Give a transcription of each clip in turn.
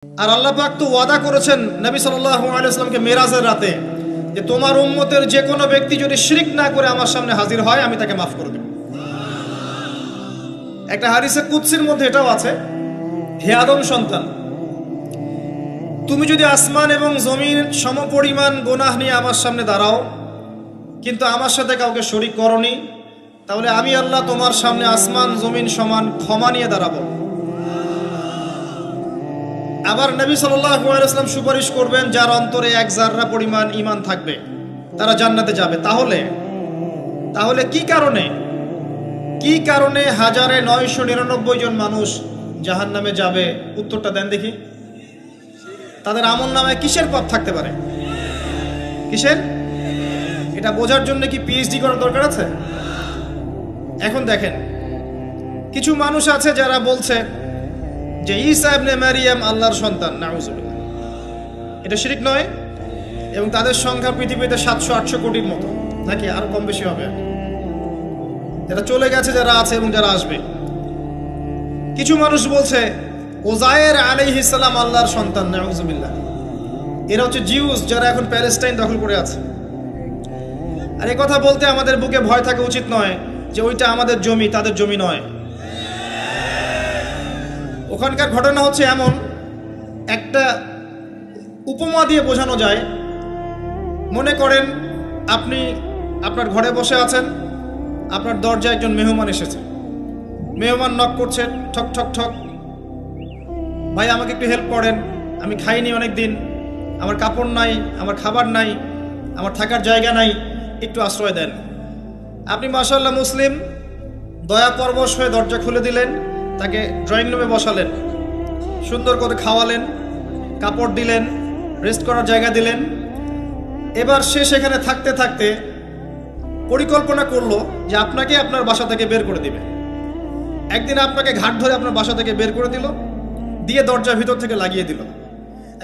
আর আল্লাহ পাক তো ওয়াদা করেছেন নবী সাল্লাল্লাহু আলাইহি ওয়াসাল্লামকে মেরাজের রাতে যে তোমার উম্মতের যে কোনো ব্যক্তি যদি শিরক না করে আমার সামনে হাজির হয় আমি তাকে মাফ করে দেব। একটা হাদিসে কুদসির মধ্যে এটাও আছে, হে আদম সন্তান, তুমি যদি আসমান এবং জমিন সমপরিমাণ গুনাহ নিয়ে আমার সামনে দাঁড়াও কিন্তু আমার সাথে কাউকে শরীক করনি, তাহলে আমি আল্লাহ তোমার সামনে আসমান জমিন সমান ক্ষমা নিয়ে দাঁড়াবো। আবার নবী সাল্লাল্লাহু আলাইহি ওয়াসাল্লাম সুপারিশ করবেন যার অন্তরে এক জাররা পরিমাণ ঈমান থাকবে তারা জান্নাতে যাবে। তাহলে কি কারণে 1999 জন মানুষ জাহান্নামে যাবে? উত্তরটা দেন দেখি। তাদের আমল নামে কিসের পাপ থাকতে পারে? কিসের? এটা বোঝার জন্য কি পিএইচডি করার দরকার আছে? এখন দেখেন, কিছু মানুষ আছে যারা বলছে যে ঈসা ইবনে মারিয়াম আল্লাহর সন্তান, নাউজুবিল্লাহ। এটা শিরক নয় এবং তাদের সংখ্যা পৃথিবীতে 700-800 কোটির মতো, নাকি আরো কম বেশি হবে, যারা চলে গেছে, যারা আছে এবং যারা আসবে। কিছু মানুষ বলছে ওজায়ের আলাইহিস সালাম আল্লাহর সন্তান, নাউজুবিল্লাহ। এরা হচ্ছে জিউস যারা এখন প্যালেস্টাইন দখল করে আছে। আর এই কথা বলতে আমাদের বুকে ভয় থাকা উচিত নয় যে ওইটা আমাদের জমি, তাদের জমি নয়। ওখানকার ঘটনা হচ্ছে এমন, একটা উপমা দিয়ে বোঝানো যায়। মনে করেন আপনি আপনার ঘরে বসে আছেন, আপনার দরজায় একজন মেহমান এসেছে। মেহমান নক করছে, ঠক ঠক ঠক, ভাই আমাকে একটু হেল্প করেন, আমি খাইনি অনেক দিন, আমার কাপড় নাই, আমার খাবার নাই, আমার থাকার জায়গা নাই, একটু আশ্রয় দেন। আপনি মাশাআল্লাহ মুসলিম, দয়া পরবশ হয়ে দরজা খুলে দিলেন, তাকে ড্রয়িং রুমে বসালেন, সুন্দর করে খাওয়ালেন, কাপড় দিলেন, রেস্ট করার জায়গা দিলেন। এবার সে সেখানে থাকতে থাকতে পরিকল্পনা করলো যে আপনাকে আপনার বাসা থেকে বের করে দিবে। একদিন আপনাকে ঘাট ধরে আপনার বাসা থেকে বের করে দিল, দিয়ে দরজার ভিতর থেকে লাগিয়ে দিল।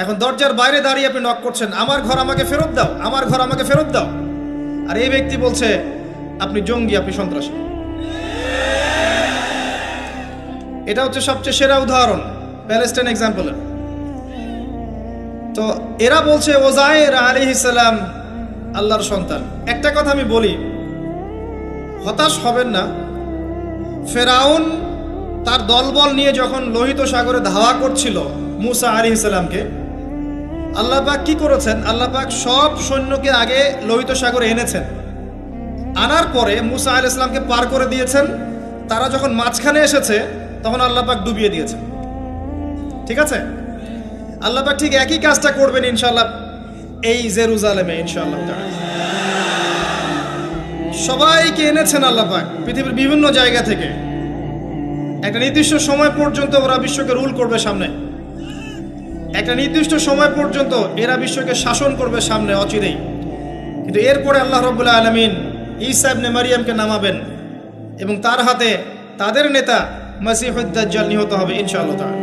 এখন দরজার বাইরে দাঁড়িয়ে আপনি নক করছেন, আমার ঘর আমাকে ফেরত দাও, আমার ঘর আমাকে ফেরত দাও। আর এই ব্যক্তি বলছে আপনি জঙ্গি, আপনি সন্ত্রাসী। এটা হচ্ছে সবচেয়ে সেরা উদাহরণ প্যালেস্টাইন এক্সাম্পলের। তো এরা বলছে ওজায়ের আলাইহিস সালাম আল্লাহর সন্তান। একটা কথা আমি বলি, হতাশ হবেন না। ফেরাউন তার দলবল নিয়ে যখন লোহিত সাগরে ধাওয়া করছিল মুসা আলাইহিস সালামকে, আল্লাহ পাক কি করেছেন? আল্লাহ পাক সব সৈন্যকে আগে লোহিত সাগরে এনেছেন, আনার পরে মুসা আলাইহিস সালামকে পার করে দিয়েছেন। তারা যখন মাঝখানে এসেছে তখন আল্লাহ পাক ডুবিয়ে দিয়েছেন। ঠিক আছে? আল্লাহ পাক ঠিক একই কাজটা করবেন ইনশাআল্লাহ এই জেরুজালেমে ইনশাআল্লাহ। সবাইকে এনেছেন আল্লাহ পাক পৃথিবীর বিভিন্ন জায়গা থেকে। একটা নির্দিষ্ট সময় পর্যন্ত ওরা বিশ্বকে রুল করবে সামনে, একটা নির্দিষ্ট সময় পর্যন্ত এরা বিশ্বকে শাসন করবে সামনে অচিরেই। কিন্তু এরপরে আল্লাহ রাব্বুল আলামিন ঈসা ইবনে মারিয়ামকে নামাবেন এবং তার হাতে তাদের নেতা মসিহুদ দাজ্জাল নিহত হবে ইনশাআল্লাহ তাআলা।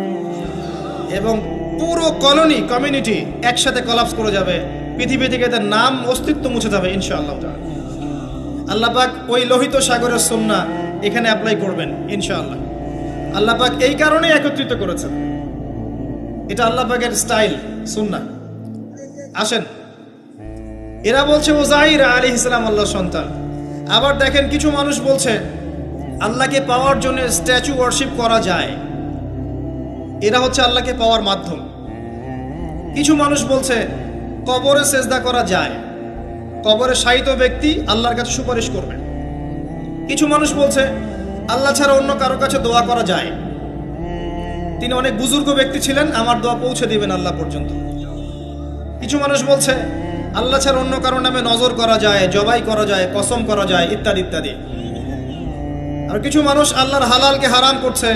এবং পুরো কমিউনিটি একসাথে কলাপস করে যাবে, পৃথিবী থেকে তার নাম অস্তিত্ব মুছে যাবে ইনশাআল্লাহ তাআলা। আল্লাহ পাক ওই লোহিত সাগরের সুন্নাহ এখানে অ্যাপ্লাই করবেন ইনশাআল্লাহ। আল্লাহ পাক এই কারণেই একত্রিত করেছেন, এটা আল্লাহ পাকের স্টাইল, সুন্নাহ। আসেন, এরা বলছে ওজাইর আলাইহিস সালাম আল্লাহর সন্তান। আবার দেখেন কিছু মানুষ বলছে আল্লাহকে পাওয়ার জন্য স্ট্যাচু ওয়ার্শিপ করা যায়, এরা হচ্ছে আল্লাহকে পাওয়ার মাধ্যম। কিছু মানুষ বলছে কবরে সেজদা করা যায়, কবরে শায়িত ব্যক্তি আল্লাহর কাছে সুপারিশ করবে। কিছু মানুষ বলছে আল্লাহ ছাড়া অন্য কারো কাছে দোয়া করা যায়, তিনি অনেক বুজুর্গ ব্যক্তি ছিলেন, আমার দোয়া পৌঁছে দিবেন আল্লাহ পর্যন্ত। কিছু মানুষ বলছে আল্লাহ ছাড়া অন্য কারো নামে নজর করা যায়, জবাই করা যায়, কসম করা যায়, ইত্যাদি ইত্যাদি। আর কিছু মানুষ আল্লাহর হালালকে হারাম করছে,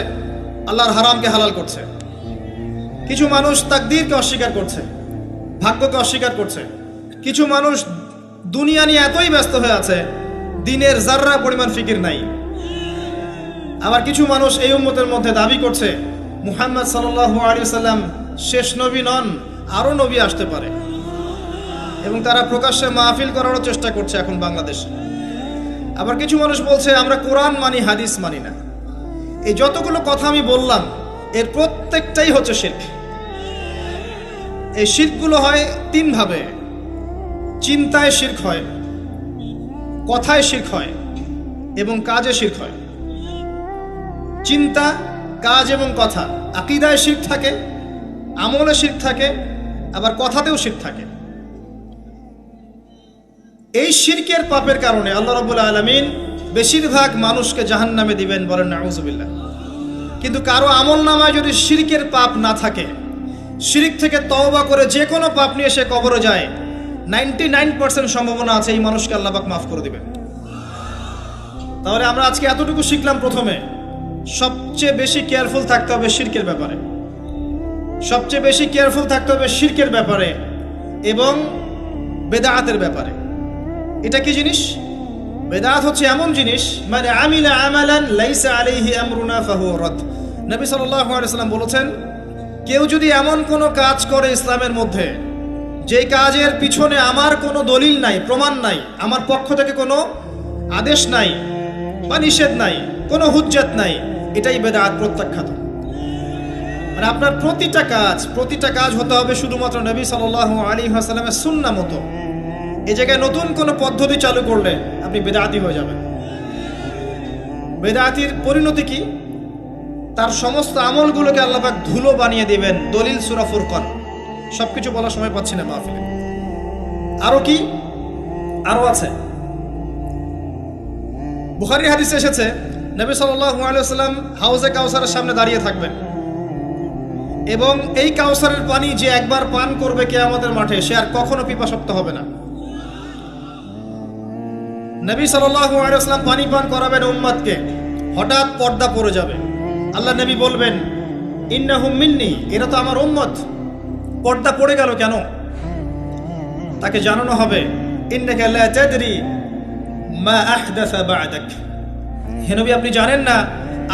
আল্লাহর হারামকে হালাল করছে। কিছু মানুষ তাকদীরকে অস্বীকার করছে, ভাগ্যকে অস্বীকার করছে। কিছু মানুষ দুনিয়া নিয়ে এতই ব্যস্ত হয়ে আছে, দিনের জাররা পরিমাণ ফিকির নাই। আবার কিছু মানুষ এই উম্মতের মধ্যে দাবি করছে মুহাম্মদ সাল্লাল্লাহু আলাইহি ওয়াসাল্লাম শেষ নবী নন, আরো নবী আসতে পারে, এবং তারা প্রকাশ্যে মাহফিল করারও চেষ্টা করছে এখন বাংলাদেশে। আবার কিছু মানুষ বলছে আমরা কোরআন মানি, হাদিস মানি না। এই যতগুলো কথা আমি বললাম এর প্রত্যেকটাই হচ্ছে শিরক। এই শিরকগুলো হয় তিনভাবে। চিন্তায় শিরক হয়, কথায় শিরক হয় এবং কাজে শিরক হয়। চিন্তা, কাজ এবং কথা, আকীদায় শিরক থাকে, আমলে শিরক থাকে, আবার কথাতেও শিরক থাকে। এই শিরকের পাপের কারণে আল্লাহ রাব্বুল আলামিন বেশিরভাগ মানুষকে জাহান্নামে দিবেন, বলেন নাউযুবিল্লাহ। কিন্তু কারো আমল নামায় যদি শিরকের পাপ না থাকে, শিরক থেকে তওবা করে যে কোনো পাপ নিয়ে সে কবরে যায়, 99% সম্ভাবনা আছে এই মানুষকে আল্লাহ পাক মাফ করে দিবেন। তাহলে আমরা আজকে এতটুকু শিখলাম, প্রথমে সবচেয়ে বেশি কেয়ারফুল থাকতে হবে শিরকের ব্যাপারে, সবচেয়ে বেশি কেয়ারফুল থাকতে হবে শিরকের ব্যাপারে এবং বেদাআতের ব্যাপারে। এটা কি জিনিস? বেদাত হচ্ছে এমন জিনিস, মানে আমিলা আমালান লাইসা আলাইহি আমরুনা ফাহুয়া রাদ। নবী সাল্লাল্লাহু আলাইহি ওয়াসাল্লাম বলেছেন, কেউ যদি এমন কোনো কাজ করে ইসলামের মধ্যে যে কাজের পিছনে আমার কোনো দলিল নাই, প্রমাণ নাই, আমার পক্ষ থেকে কোনো আদেশ নাই বা নিষেধ নাই, কোনো হুজ্জত নাই, এটাই বেদাত, প্রত্যাখ্যাত। মানে আপনার প্রতিটা কাজ হতে হবে শুধুমাত্র নবী সাল্লাল্লাহু আলাইহি ওয়াসাল্লামের সুন্নাহ মতো। এই জায়গায় নতুন কোনো পদ্ধতি চালু করলে আপনি বেদাতি হয়ে যাবেন। বেদাতির পরিণতি কি? তার সমস্ত আমলগুলোকে আল্লাহ পাক ধুলো বানিয়ে দিবেন। দলিল সূরা ফুরকান, সবকিছু বলার সময় পাচ্ছি না মাহফিলে। আরো কি? আরো আছে। বুখারীর হাদিসে এসেছে, নবী সাল্লাল্লাহু আলাইহি ওয়াসাল্লাম হাউজে কাউসারের সামনে দাঁড়িয়ে থাকবেন এবং এই কাউসারের পানি যে একবার পান করবে কিয়ামতের মাঠে, সে আর কখনো পিপাসার্ত হবে না। নবী সাল্লাল্লাহু আলাইহি ওয়াসাল্লাম পানি পান করাবেন উম্মতকে, হঠাৎ পর্দা পড়ে যাবে। আল্লাহ নবী বলবেন, ইন্নাহুম মিন্নি, এরা তো আমার উম্মত। পর্দা পড়ে গেল কেন? তাকে জানানো হবে, ইন্নাকা লা তাদরি মা আহদাসা বা'দাক, হে নবী আপনি জানেন না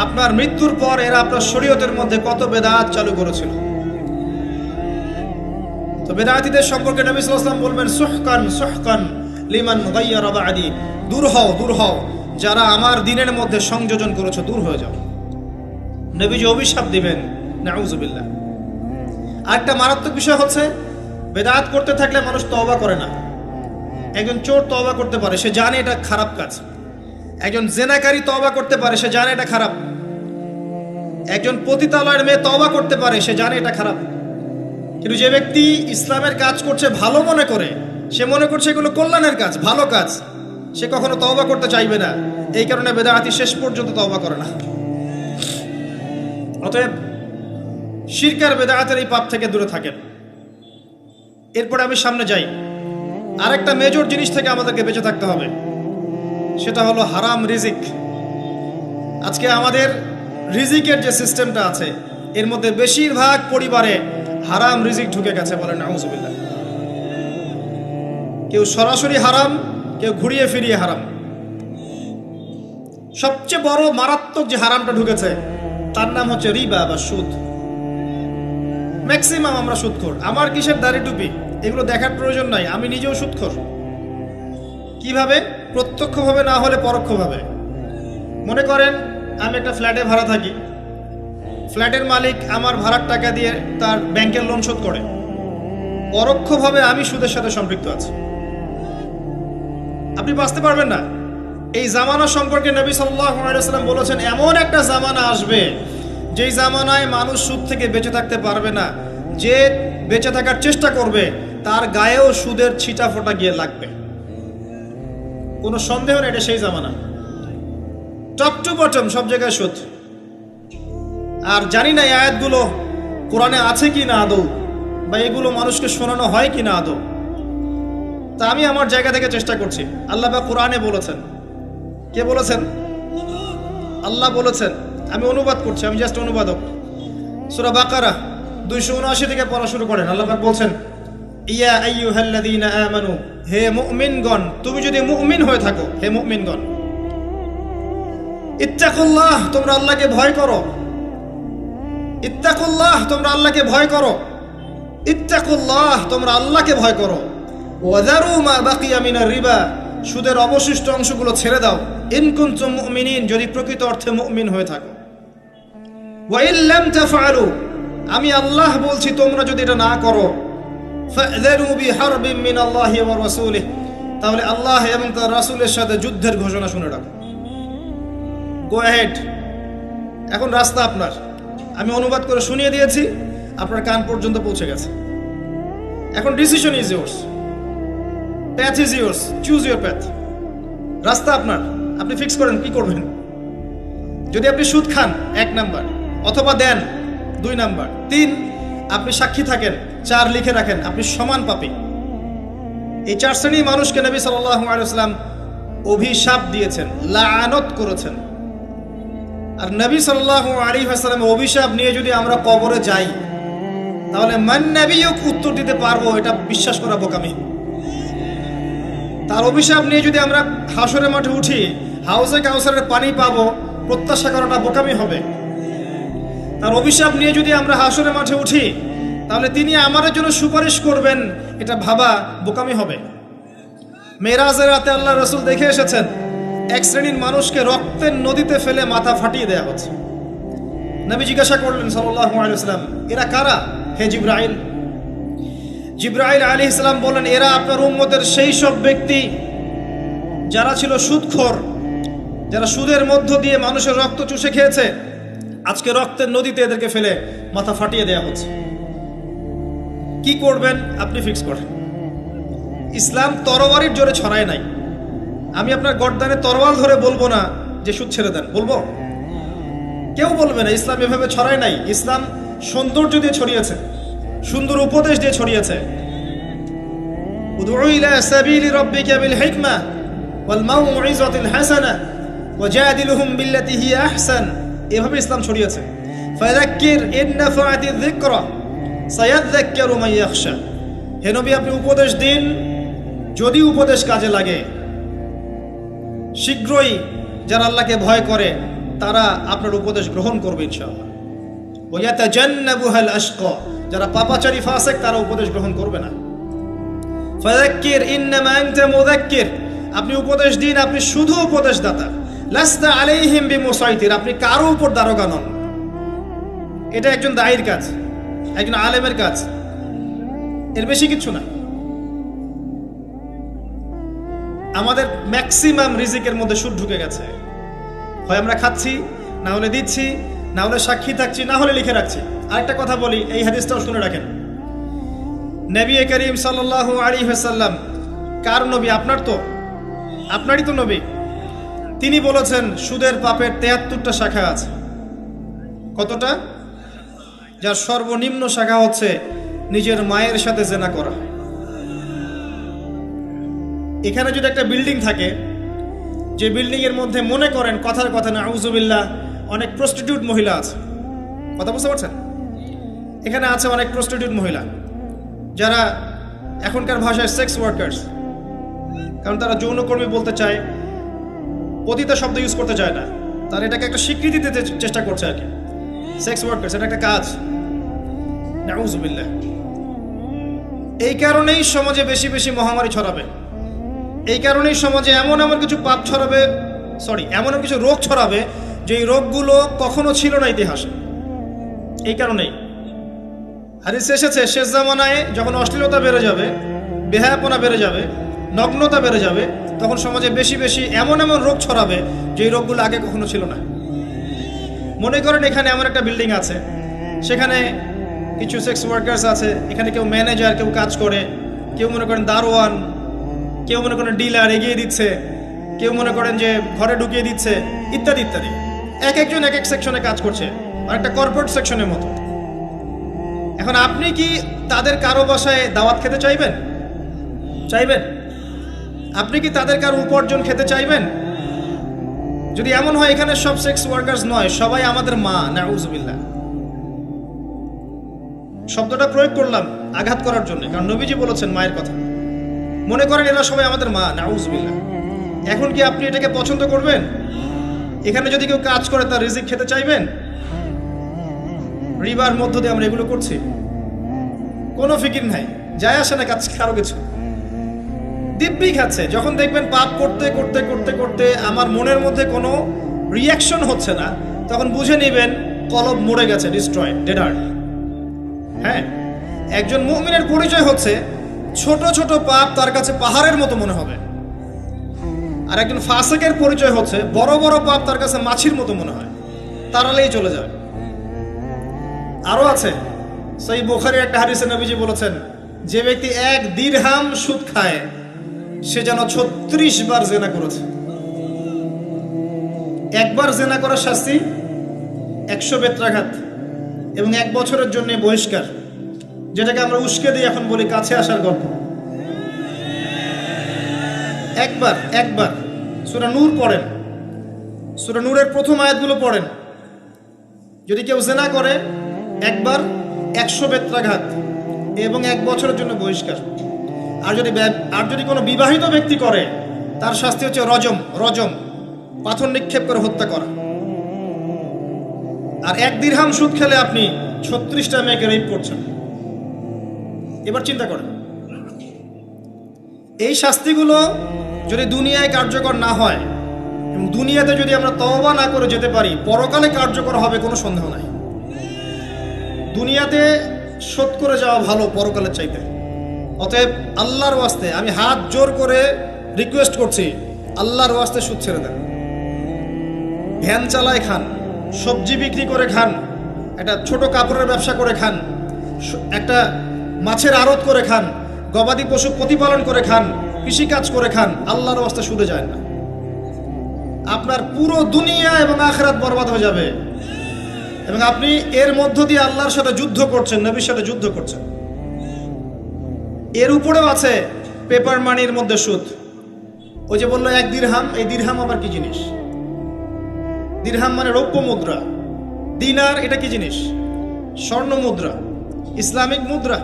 আপনার মৃত্যুর পর এরা আপনার শরীয়তের মধ্যে কত বেদাত চালু করেছিল। তো বেদাতীদের সম্পর্কে নবী সাল্লাল্লাহু আলাইহি ওয়াসাল্লাম বলবেন, সুহকান সুহকান লিমান গায়্যারা বা'দি, দূর হও যারা আমার দ্বীনের মধ্যে সংযোজন করেছো, দূর হয়ে যাও। নবীজি অভিশাপ দিবেন, নাউযুবিল্লাহ। আরেকটা মারাত্মক বিষয় হচ্ছে, বেদাত করতে থাকলে মানুষ তওবা করে না। একজন চোর তওবা করতে পারে, সে জানে এটা খারাপ কাজ। একজন জেনাকারী তওবা করতে পারে, সে জানে এটা খারাপ। একজন পতিতালয়ের মেয়ে তওবা করতে পারে, সে জানে এটা খারাপ। কিন্তু যে ব্যক্তি ইসলামের কাজ করছে ভালো মনে করে, সে মনে করছে এগুলো কল্যাণের কাজ, ভালো কাজ, সে কখনো তওবা করতে চাইবে না। এই কারণে বেদাতি শেষ পর্যন্ত তওবা করে না। অতএব শিরক আর বেদাতের এই পাপ থেকে দূরে থাকেন। এরপরে আমি সামনে যাই। আরেকটা মেজর জিনিস থেকে আমাদেরকে বেঁচে থাকতে হবে, সেটা হলো হারাম রিজিক। আজকে আমাদের রিজিকের যে সিস্টেমটা আছে, এর মধ্যে বেশিরভাগ পরিবারে হারাম রিজিক ঢুকে গেছে, বলেন নাউযুবিল্লাহ। কেউ সরাসরি হারাম, কেউ ঘুরিয়ে ফিরিয়ে হারাম। সবচেয়ে বড় মারাত্মক যে হারামটা ঢুকেছে, তার নাম হচ্ছে রিবা বা সুদ। ম্যাক্সিমাম আমরা সুদখোর। আমার কিসের দাড়ি টুপি এগুলো দেখার প্রয়োজন নাই, আমি নিজেও সুদখোর। কিভাবে? প্রত্যক্ষভাবে না হলে পরোক্ষভাবে। মনে করেন আমি একটা ফ্ল্যাটে ভাড়া থাকি, ফ্ল্যাটের মালিক আমার ভাড়ার টাকা দিয়ে তার ব্যাংকের লোন শোধ করে, পরোক্ষভাবে আমি সুদের সাথে সম্পৃক্ত আছি। আপনি বাঁচতে পারবেন না। এই জামানা সম্পর্কে নবী সাল্লাল্লাহু আলাইহি ওয়াসাল্লাম বলেছেন, এমন একটা জামানা আসবে যেই জামানায় মানুষ সুদ থেকে বেঁচে থাকতে পারবে না। যে বেঁচে থাকার চেষ্টা করবে তার গায়েও সুদের ছিটা ফোঁটা গিয়ে লাগবে, কোনো সন্দেহ নেই, এটা সেই জামানা। টপ টু বটম সব জায়গায় সুদ। আর জানি না এই আয়াতগুলো কোরআনে আছে কি না আদৌ, বা এগুলো মানুষকে শোনানো হয় কি না আদৌ। তা আমি আমার জায়গা থেকে চেষ্টা করছি। আল্লাহ পাক কোরআনে বলেছেন। কে বলেছেন? আল্লাহ বলেছেন। আমি অনুবাদ করছি, আমি জাস্ট অনুবাদক। সূরা বাকারা 279 থেকে পড়া শুরু করেন। আল্লাহ পাক বলছেন, ইয়া আইয়ুহাল্লাযীনা আমানু, হে মুমিনগণ, তুমি যদি মুমিন হয়ে থাকো, হে মুমিনগণ, ইত্তাকুল্লাহ, তোমরা আল্লাহকে ভয় করো। ইত্তাকুল্লাহ, তোমরা আল্লাহকে ভয় করো। ইত্তাকুল্লাহ, তোমরা আল্লাহকে ভয় করো। ওয়াযারু মা বাকিয়া মিনার রিবা, সুদের অবশিষ্ট অংশগুলো ছেড়ে দাও। ইন কুনতুম মুমিনিন, যদি প্রকৃত অর্থে মুমিন হয়ে থাকো। ওয়া ইন লাম তাফআলু, আমি আল্লাহ বলছি তোমরা যদি এটা না করো, ফাযরু বিহারবিন মিনাল্লাহি ওয়া রাসূলিহি, তাহলে আল্লাহ এবং তার রাসূলের সাথে যুদ্ধের ঘোষণা শুনে রাখো। গো অ্যাহেড, এখন রাস্তা আপনার। আমি অনুবাদ করে শুনিয়ে দিয়েছি, আপনার কান পর্যন্ত পৌঁছে গেছে। এখন decision is yours, path is yours, choose your path. রাস্তা আপনার, আপনি ফিক্স করেন কি করবেন। যদি আপনি সুদ খান 1 নাম্বার, অথবা দেন 2 নাম্বার, 3 আপনি সাক্ষী থাকেন, 4 লিখে রাখেন, আপনি সমান পাপী। এই 4 শ্রেণীর মানুষকে নবী সাল্লাল্লাহু আলাইহি ওয়াসাল্লাম অভিশাপ দিয়েছেন, লাআনত করেছেন। আর নবী সাল্লাল্লাহু আলাইহি ওয়াসাল্লামের অভিশাপ নিয়ে যদি আমরা কবরে যাই, তাহলে মান নবিয়ুক উত্তর দিতে পারবো, এটা বিশ্বাস করা বোকামি। তার অভিশাপ নিয়ে যদি আমরা হাসরের মাঠে উঠি, হাউজে কাউসারের পানি পাবো, প্রত্যাশা করাটা বোকামি হবে। তার অভিশাপ নিয়ে যদি আমরা হাসরের মাঠে উঠি, তাহলে তিনি আমাদের জন্য সুপারিশ করবেন, এটা ভাবা বোকামি হবে। মেরাজের রাতে আল্লাহ রাসূল দেখে এসেছেন, 1 শ্রেণীর মানুষকে রক্তের নদীতে ফেলে মাথা ফাটিয়ে দেওয়া হচ্ছে। নবী জিজ্ঞাসা করলেন সাল্লাল্লাহু আলাইহি ওয়াসাল্লাম, এরা কারা হে জিবরাইল? জিবরাইল আলাইহিস সালাম বলেন, এরা আপনার উম্মতের সেই সব ব্যক্তি যারা ছিল সুদখোর, যারা সুদের মধ্য দিয়ে মানুষের রক্ত চুষে খেয়েছে। আজকে রক্তের নদীতে এদেরকে ফেলে মাথা ফাটিয়ে দেওয়া হচ্ছে। কি করবেন আপনি ফিক্স করেন। ইসলাম তরবারির জোরে ছড়ায় নাই। আমি আপনার গর্দানে তরোয়াল ধরে বলবো না যে সুদ ছেড়ে দেন, বলবো? কেউ বলবে না। ইসলাম এভাবে ছড়ায় নাই। ইসলাম সৌন্দর্য দিয়ে ছড়িয়েছে, সুন্দর উপদেশ দিয়ে ছড়িয়েছে। উদউ ইলা সাবিলি রাব্বিকা বিল হিকমা ওয়াল মাউইযাতিল হাসানাহ ওয়াজাদিলহুম বিল্লাতি হিয়া আহসান, এভাবে ইসলাম ছড়িয়েছে। ফাযাক্কির ইন নাফাআতি যিকরা সায়াযাক্কারু মান ইয়াখশা, হে নবী আপনি উপদেশ দিন, যদি উপদেশ কাজে লাগে শীঘ্রই যারা আল্লাহকে ভয় করে তারা আপনার উপদেশ গ্রহণ করবে ইনশাআল্লাহ। ওয়া ইয়াতাজান্নাবুহাল আশকা, যারা পাপাচারী ফাসিক তারা উপদেশ গ্রহণ করবে না। ফাযাক্কির ইন্নামা আনতা মুযাক্কির, আপনি উপদেশ দিন, আপনি শুধু উপদেশদাতা। লাস্তা আলাইহিম বিমুসাইতির, আপনি কারো উপর দারোগা নন। এটা একজন দায়ীর কাজ, একজন আলেমের কাজ, এর বেশি কিছু না। আমাদের ম্যাক্সিমাম রিজিকের মধ্যে সুদ ঢুকে গেছে। হয় আমরা খাচ্ছি, না হলে দিচ্ছি, না হলে সাক্ষী থাকছি, না হলে লিখে রাখছি। আরেকটা কথা বলি, এই হাদিসটাও শুনে রাখেন। নবী করিম সাল্লাল্লাহু আলাইহি ওয়াসাল্লাম কার নবী? আপনার তো, আপনারই তো নবী। তিনি বলেছেন সুদের পাপের 73টা শাখা আছে। কতটা? যার সর্বনিম্ন শাখা হচ্ছে নিজের মায়ের সাথে জেনা করা। এখানে যদি একটা বিল্ডিং থাকে, যে বিল্ডিং এর মধ্যে মনে করেন কথার কথা না আউযুবিল্লাহ অনেক প্রস্টিটিউট মহিলা আছে, কথা বুঝতে পারছেন? এখানে আছে অনেক প্রস্টিটিউট মহিলা যারা এখনকার ভাষায় সেক্স ওয়ার্কার্স, কারণ তারা যৌনকর্মী বলতে চায়, পতিতা শব্দ ইউজ করতে চায় না। তারা এটাকে একটা স্বীকৃতি দিতে চেষ্টা করছে আর কি। সেক্স ওয়ার্কার্স এটা একটা কাজ, নাউযুবিল্লাহ। এই কারণেই সমাজে বেশি বেশি মহামারী ছড়াবে। এই কারণেই সমাজে এমন এমন কিছু পাপ ছড়াবে, এমন কিছু রোগ ছড়াবে যে এই রোগগুলো কখনো ছিল না ইতিহাসে। এই কারণেই হাদিসে এসেছে, শেষ জামানায় যখন অশ্লীলতা বেড়ে যাবে, বেহায়াপনা বেড়ে যাবে, নগ্নতা বেড়ে যাবে, তখন সমাজে বেশি বেশি এমন এমন রোগ ছড়াবে যে এই রোগগুলো আগে কখনো ছিল না। মনে করেন এখানে এমন একটা বিল্ডিং আছে, সেখানে কিছু সেক্স ওয়ার্কার্স আছে, এখানে কেউ ম্যানেজার, কেউ কাজ করে, কেউ মনে করেন দারোয়ান, কেউ মনে করেন ডিলার এগিয়ে দিচ্ছে, কেউ মনে করেন যে ঘরে ঢুকিয়ে দিচ্ছে, ইত্যাদি ইত্যাদি। এক একজন এক এক সেকশনে কাজ করছে, আর একটা কর্পোরেট সেকশনের মতো। এখন আপনি কি তাদের কারো বাসায় দাওয়াত খেতে চাইবেন? চাইবেন? আপনি কি তাদের কারো উপার্জন খেতে চাইবেন? যদি এমন হয় এখানে সব সেক্স ওয়ার্কার্স নয়, সবাই আমাদের মা, নাউযুবিল্লাহ। শব্দটা প্রয়োগ করলাম আঘাত করার জন্য, কারণ নবীজি বলেছেন মায়ের কথা। মনে করেন এরা সবাই আমাদের মা, নাউযুবিল্লাহ। এখন কি আপনি এটাকে পছন্দ করবেন? এখানে যদি কেউ কাজ করে তার রিজিক খেতে চাইবেন? রিবার মধ্য দিয়ে আমরা এগুলো করছি, কোনো ফিকির নাই, যায় আসে না কাজ কারো কিছু, দিব্যি খাচ্ছে। যখন দেখবেন পাপ করতে করতে করতে করতে আমার মনের মধ্যে কোনো রিয়াকশন হচ্ছে না, তখন বুঝে নেবেন কলব মরে গেছে, ডিস্ট্রয়, ডেডার্ড। হ্যাঁ, একজন মুমিনের পরিচয় হচ্ছে ছোট ছোট পাপ তার কাছে পাহাড়ের মতো মনে হবে, আর একজন ফাসিকের পরিচয় হচ্ছে বড় বড় পাপ তার কাছে মাছির মতো মনে হয়, তাড়ালেই চলে যায়। আরো আছে, সহিহ বুখারীর একটা হাদিসে নবীজি বলেছেন, যে ব্যক্তি 1 দিরহাম সুদ খায় সে যেন 36 বার জেনা করেছে। একবার জেনা করার শাস্তি 100 বেত্রাঘাত এবং 1 বছরের জন্য বহিষ্কার, যেটাকে আমরা উস্কে দিয়ে এখন বলি কাছে আসার গল্প। একবার সূরা নূর পড়েন, সূরা নূরের প্রথম আয়াতগুলো পড়েন। যদি কেউ জেনা করে একবার 100 বেত্রাঘাত এবং 1 বছরের জন্য বহিষ্কার। আর যদি কোনো বিবাহিত ব্যক্তি করে তার শাস্তি হচ্ছে রজম, পাথর নিক্ষেপ করে হত্যা করা। আর 1 দিরহাম সুদ খেলে আপনি 36টা মেয়েকে রেপ করছেন। এবার চিন্তা করেন, এই শাস্তিগুলো যদি দুনিয়ায় কার্যকর না হয় এবং দুনিয়াতে যদি আমরা তওবা না করে যেতে পারি, পরকালে কার্যকর হবে কোনো সন্দেহ নাই। দুনিয়াতে শোধ করে যাওয়া ভালো পরকালের চাইতে। অতএব আল্লাহর ওয়াস্তে আমি হাত জোর করে রিকোয়েস্ট করছি, আল্লাহর ওয়াস্তে সুদ ছেড়ে দেন। ভ্যান চালায় খান, সবজি বিক্রি করে খান, একটা ছোট কাপড়ের ব্যবসা করে খান, একটা মাছের আড়ত করে খান, গবাদি পশু প্রতিপালন করে খান, কৃষিকাজ করে খান, আল্লাহর ওয়াস্তে সুদে যায় না। আপনার পুরো দুনিয়া এবং আখিরাত বরবাদ হয়ে যাবে এবং আপনি এর মধ্য দিয়ে আল্লাহর সাথে যুদ্ধ করছেন, নবীর সাথে যুদ্ধ করছেন। এর উপরেও আছে পেপার মানির মধ্যে সুদ। ওই যে বললো 1 দিরহাম, এই দিরহাম আবার কি জিনিস? দিরহাম মানে রৌপ্য মুদ্রা। দিনার এটা কি জিনিস? স্বর্ণ মুদ্রা, ইসলামিক মুদ্রা।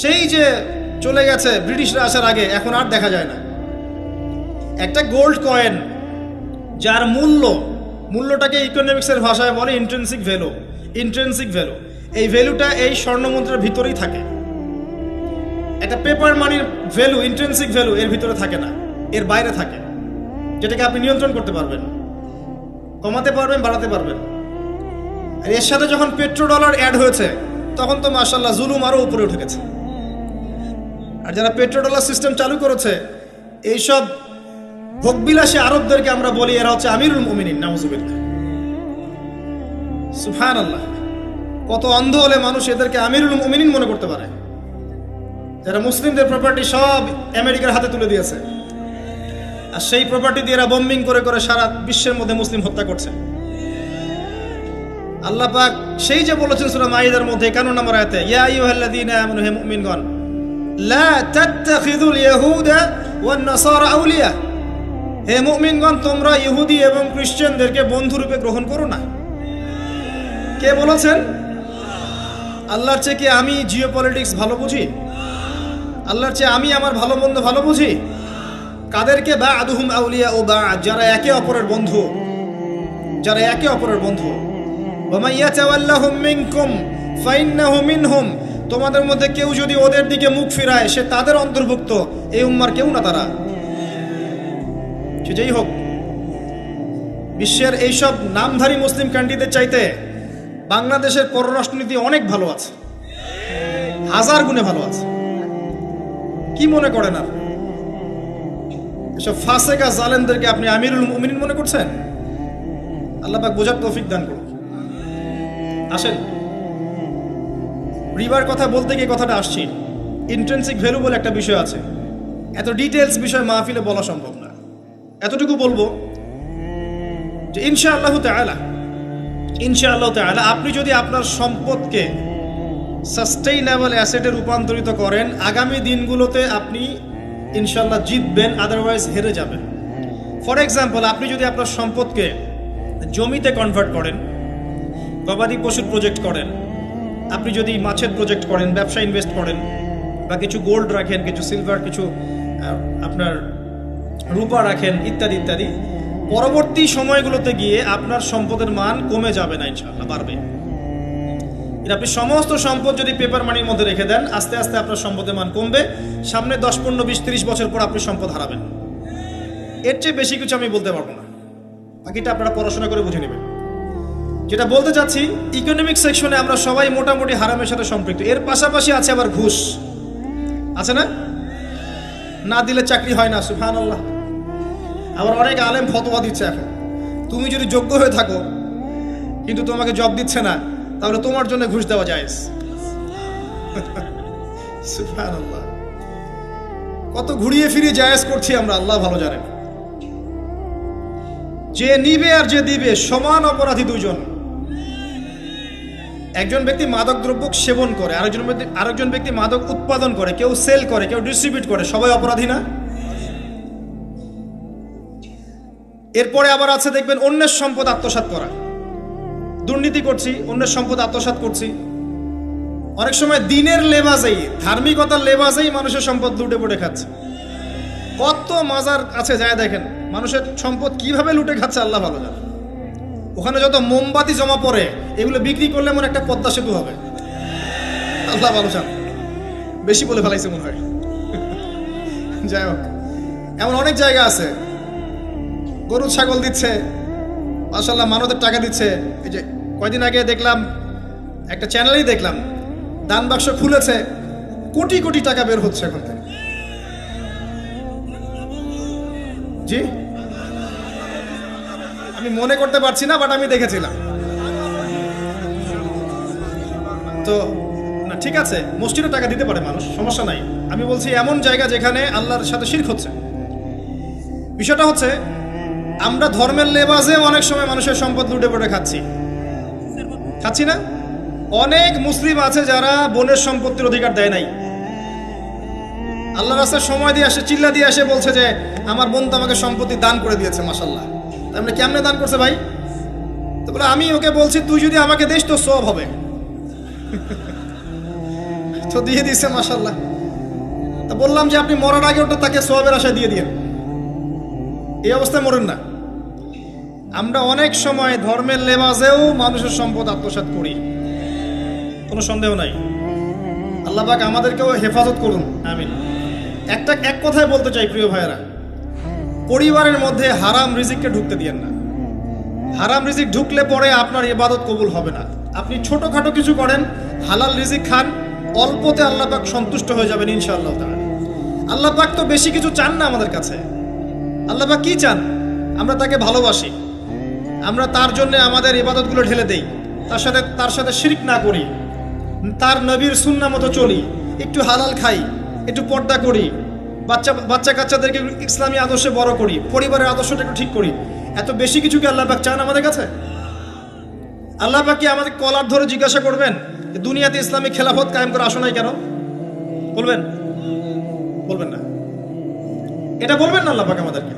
সেই যে চলে গেছে ব্রিটিশরা আসার আগে, এখন আর দেখা যায় না। একটা গোল্ড কয়েন যার মূল্যটাকে ইকোনমিক্সের ভাষায় বলে ইন্ট্রিনসিক ভ্যালু। এই ভ্যালুটা এই স্বর্ণ মুদ্রার ভিতরেই থাকে। একটা পেপার মানির ভ্যালু, ইন্ট্রিনসিক ভ্যালু এর ভিতরে থাকে না, এর বাইরে থাকে, যেটাকে আপনি নিয়ন্ত্রণ করতে পারবেন, কমাতে পারবেন, বাড়াতে পারবেন। আর এর সাথে যখন পেট্রো ডলার অ্যাড হয়েছে তখন তো মাশাআল্লাহ জুলুম আরো উপরে উঠে গেছে। আর যারা পেট্রো ডলার সিস্টেম চালু করেছে, এইসব ভোগবিলাসী আরবদেরকে আমরা বলি এরা হচ্ছে আমিরুল মুমিনিন, নাউজুবিল্লাহ, সুবহানাল্লাহ। কত অন্ধ হলে মানুষ এদেরকে আমিরুল মুমিনিন মনে করতে পারে, যারা মুসলিমদের প্রপার্টি সব আমেরিকার হাতে তুলে দিয়েছে, আর সেই প্রপার্টি দিয়ে এরা বোম্বিং করে করে সারা বিশ্বের মধ্যে মুসলিম হত্যা করছে। আল্লাহ পাক সেই যে বলেছেন সূরা মাইদার মধ্যে 51 নম্বর আয়াতে, ইয়া আইয়ুহাল্লাযীনা আমানু, হে মুমিনগণ, লা তাত্তাখিযুল ইয়াহুদা ওয়ান নাসারা আউলিয়া, হে মুমিনগণ তোমরা ইহুদি এবং খ্রিস্টানদেরকে বন্ধুরূপে গ্রহণ করো না। কে বলেছেন? আল্লাহর চেয়ে কি আমি জিওপলিটিক্স ভালো বুঝি? আল্লাহর চেয়ে আমি আমার ভালো মন্দ ভালো বুঝি? কাদেরকে? বা'দুহুম আউলিয়া ও বা'দ, যারা একে অপরের বন্ধু, যারা একে অপরের বন্ধু। ওয়া মান ইয়াতাওয়াল্লাহুম মিনকুম ফাইন্নাহু মিনহুম, তোমাদের মধ্যে কেউ যদি ওদের দিকে মুখ ফিরায় সে তাদের অন্তর্ভুক্ত, এই উম্মার কেউ না তারা। যেই হোক, বিশ্বের এইসব নামধারী মুসলিম কান্ট্রিদের চাইতে বাংলাদেশের পররাষ্ট্রনীতি অনেক ভালো আছে, 1000 গুণে ভালো আছে। কি মনে করেন আর এসব ফাসেকা জালেমদেরকে আপনি আমিরুল মুমিনিন মনে করছেন? আল্লাহ পাক বোঝার তৌফিক দান করুন। আসেন, রিবার কথা বলতে গিয়ে কথাটা আসছি, ইন্ট্রিনসিক ভ্যালু বলে একটা বিষয় আছে। এত ডিটেলস বিষয় মাহফিলে বলা সম্ভব না, এতটুকু বলবো যে ইনশাআল্লাহু তাআলা আপনি যদি আপনার সম্পদকে সাস্টেইনেবল অ্যাসেটে রূপান্তরিত করেন, আগামী দিনগুলোতে আপনি ইনশাআল্লাহ জিতবেন, আদারওয়াইজ হেরে যাবেন। ফর এক্সাম্পল, আপনি যদি আপনার সম্পদকে জমিতে কনভার্ট করেন, গবাদি পশুর প্রজেক্ট করেন, আপনি যদি মাছের প্রজেক্ট করেন, ব্যবসা ইনভেস্ট করেন, বা কিছু গোল্ড রাখেন, কিছু সিলভার, কিছু আপনার রূপা রাখেন, ইত্যাদি ইত্যাদি, পরবর্তী সময়গুলোতে গিয়ে আপনার সম্পদের মান কমে যাবে না, ইনশাআল্লাহ বাড়বে। আপনি সমস্ত সম্পদ যদি পেপার মানির মধ্যে রেখে দেন, আস্তে আস্তে আপনার সম্পদের মান কমবে। সামনে 10, 15, 20, 30 বছর পর আপনি সম্পদ হারাবেন। এর চেয়ে বেশি কিছু আমি বলতে পারবো না, বাকিটা আপনারা পড়াশোনা করে বুঝে নেবেন। যেটা বলতে চাচ্ছি, ইকোনমিক সেকশনে আমরা সবাই মোটামুটি হারামের সাথে সম্পৃক্ত। এর পাশাপাশি আছে আবার ঘুষ, আছে না? না দিলে চাকরি হয় না, সুবহানাল্লাহ। আবার অনেক আলেম ফতোয়া দিচ্ছে এখন, তুমি যদি যোগ্য হয়ে থাকো কিন্তু তোমাকে জব দিচ্ছে না, তাহলে তোমার জন্য ঘুষ দেওয়া জায়েজ। সুবহানাল্লাহ। কত ঘুরিয়ে ফিরিয়ে জায়েজ করছি আমরা, আল্লাহ ভালো জানেন। যে নিবে আর যে দিবে সমান অপরাধী দুজন। একজন ব্যক্তি মাদক দ্রব্য সেবন করে, আরেকজন ব্যক্তি মাদক উৎপাদন করে, কেউ সেল করে, কেউ ডিস্ট্রিবিউট করে, সবাই অপরাধী না? এরপরে আবার আছে দেখবেন অন্যের সম্পদ আত্মসাৎ করা। দুর্নীতি করছি, অন্যের সম্পদ আত্মসাৎ করছি। অনেক সময় দিনের লেবাজেই, ধার্মিকতার লেবাজেই মানুষের সম্পদ লুটে পুটে খাচ্ছে। কত মাজার কাছে যায় দেখেন মানুষের সম্পদ কিভাবে লুটে খাচ্ছে, আল্লাহ ভালো জানে। ওখানে যত মোমবাতি জমা পড়ে, এগুলো বিক্রি করলে মনে একটা পদ্মা সেতু হবে, আল্লাহ ভালো জানে। বেশি বলে ফেলাইছে মনে হয়। যাই হোক, এমন অনেক জায়গা আছে গরু ছাগল দিচ্ছে, মাশাআল্লাহ মানতের টাকা দিচ্ছে। এই যে কয়দিন আগে দেখলাম একটা চ্যানেলেই দেখলাম, দান বাক্স খুলেছে, কোটি কোটি টাকা বের হচ্ছে এখন থেকে। জি, আমি মনে করতে পারছি না, বাট আমি দেখেছিলাম। তো না, ঠিক আছে, মসজিদে টাকা দিতে পারে মানুষ, সমস্যা নাই। আমি বলছি এমন জায়গা যেখানে আল্লাহর সাথে শিরক হচ্ছে। বিষয়টা হচ্ছে আমরা ধর্মের লেবাজে অনেক সময় মানুষের সম্পদ লুটে পড়ে খাচ্ছি না? অনেক মুসলিম আছে যারা বোনের সম্পত্তির অধিকার দেয় নাই। আল্লাহ রাস্তায় সময় দিয়ে আসে, চিল্লা দিয়ে আসে, বলছে যে আমার বোন তো আমাকে সম্পত্তি দান করে দিয়েছে, মাশাআল্লাহ। তার মানে কেমনে দান করছে ভাই? তো বলে আমি ওকে বলছি তুই যদি আমাকে দিস তো সওয়াব হবে। তো দিয়ে দিছে, মাশাআল্লাহ। তা বললাম যে আপনি মরার আগে ওটা তাকে সওয়াবের আশায় দিয়ে দিয়েন, এই অবস্থায় মরেন না। আমরা অনেক সময় ধর্মের লেবাজেও মানুষের সম্পদ আত্মসাৎ করি, কোনো সন্দেহ নাই। আল্লাহ পাক আমাদেরকেও হেফাজত করুন, আমিন। এক কথায় বলতে চাই প্রিয় ভাইয়েরা, পরিবারের মধ্যে হারাম রিজিককে ঢুকতে দিয়েন না। হারাম রিজিক ঢুকলে পরে আপনার ইবাদত কবুল হবে না। আপনি ছোটখাটো কিছু করেন, হালাল রিজিক খান, অল্পতে আল্লাহ পাক সন্তুষ্ট হয়ে যাবেন ইনশাআল্লাহ তাআলা। আল্লাহ পাক তো বেশি কিছু চান না আমাদের কাছে। আল্লাহ পাক কি চান? আমরা তাকে ভালোবাসি, আমরা তার জন্য আমাদের ইবাদতগুলো ঢেলে দেই, তার সাথে শিরক না করি, তার নবীর সুন্নাহ মতো চলি, একটু হালাল খাই, একটু পর্দা করি, বাচ্চা কাচ্চাদেরকে ইসলামী আদর্শে বড় করি, পরিবারের আদর্শটা একটু ঠিক করি। এত বেশি কিছু কি আল্লাহ পাক চান আমাদের কাছে? আল্লাহ পাক কি আমাদের কলার ধরে জিজ্ঞাসা করবেন দুনিয়াতে ইসলামী খেলাফত কায়েম করে আসো নাই কেন? বলবেন? বলবেন না, এটা বলবেন না আল্লাহ পাক আমাদেরকে।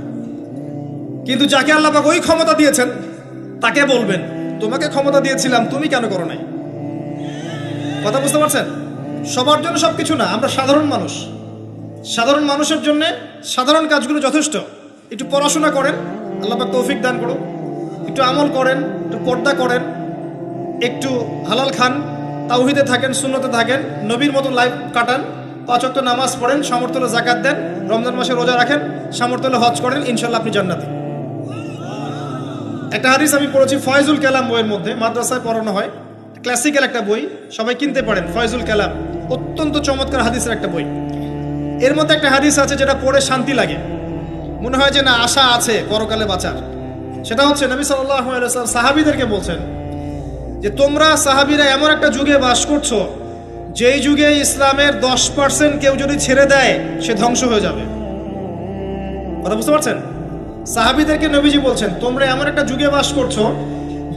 কিন্তু যাকে আল্লাহ পাক ওই ক্ষমতা দিয়েছেন তাকে বলবেন তোমাকে ক্ষমতা দিয়েছিলাম, তুমি কেন করো নাই? কথা বুঝতে পারছেন? সবার জন্য সবকিছু না, আমরা সাধারণ মানুষ। সাধারণ মানুষের জন্য সাধারণ কাজগুলো যথেষ্ট। একটু পড়াশোনা করেন, আল্লাহ পাক তৌফিক দান করুন, একটু আমল করেন, একটু পর্দা করেন, একটু হালাল খান, তাওহীদে থাকেন, সুন্নতে থাকেন, নবীর মতো লাইফ কাটান, 5 ওয়াক্ত নামাজ পড়েন, সামর্থ্য হলে যাকাত দেন, রমজান মাসে রোজা রাখেন, সামর্থ্য হলে হজ করেন, ইনশাআল্লাহ আপনি জান্নাতি। একটা হাদিস আমি পড়েছি ফয়জুল কালাম বইয়ের মধ্যে, মাদ্রাসায় পড়ানো হয়, ক্লাসিক্যাল একটা বই, সবাই কিনতে পারেন। ফয়জুল কালাম অত্যন্ত চমৎকার হাদিসের একটা বই। এর মধ্যে একটা হাদিস আছে যেটা পড়ে শান্তি লাগে, মনে হয় যে না আশা আছে পরকালে বাঁচার। সেটা হচ্ছে নবী সাল্লাল্লাহু আলাইহি ওয়াসাল্লাম সাহাবীদেরকে বলছেন যে তোমরা সাহাবীরা এমন একটা যুগে বাস করছো যেই যুগে ইসলামের 10% কেউ যদি ছেড়ে দেয় সে ধ্বংস হয়ে যাবে। কথা বুঝতে পারছেন? সাহাবীদেরকে নবীজি বলছেন তোমরা এমন একটা যুগে বাস করছো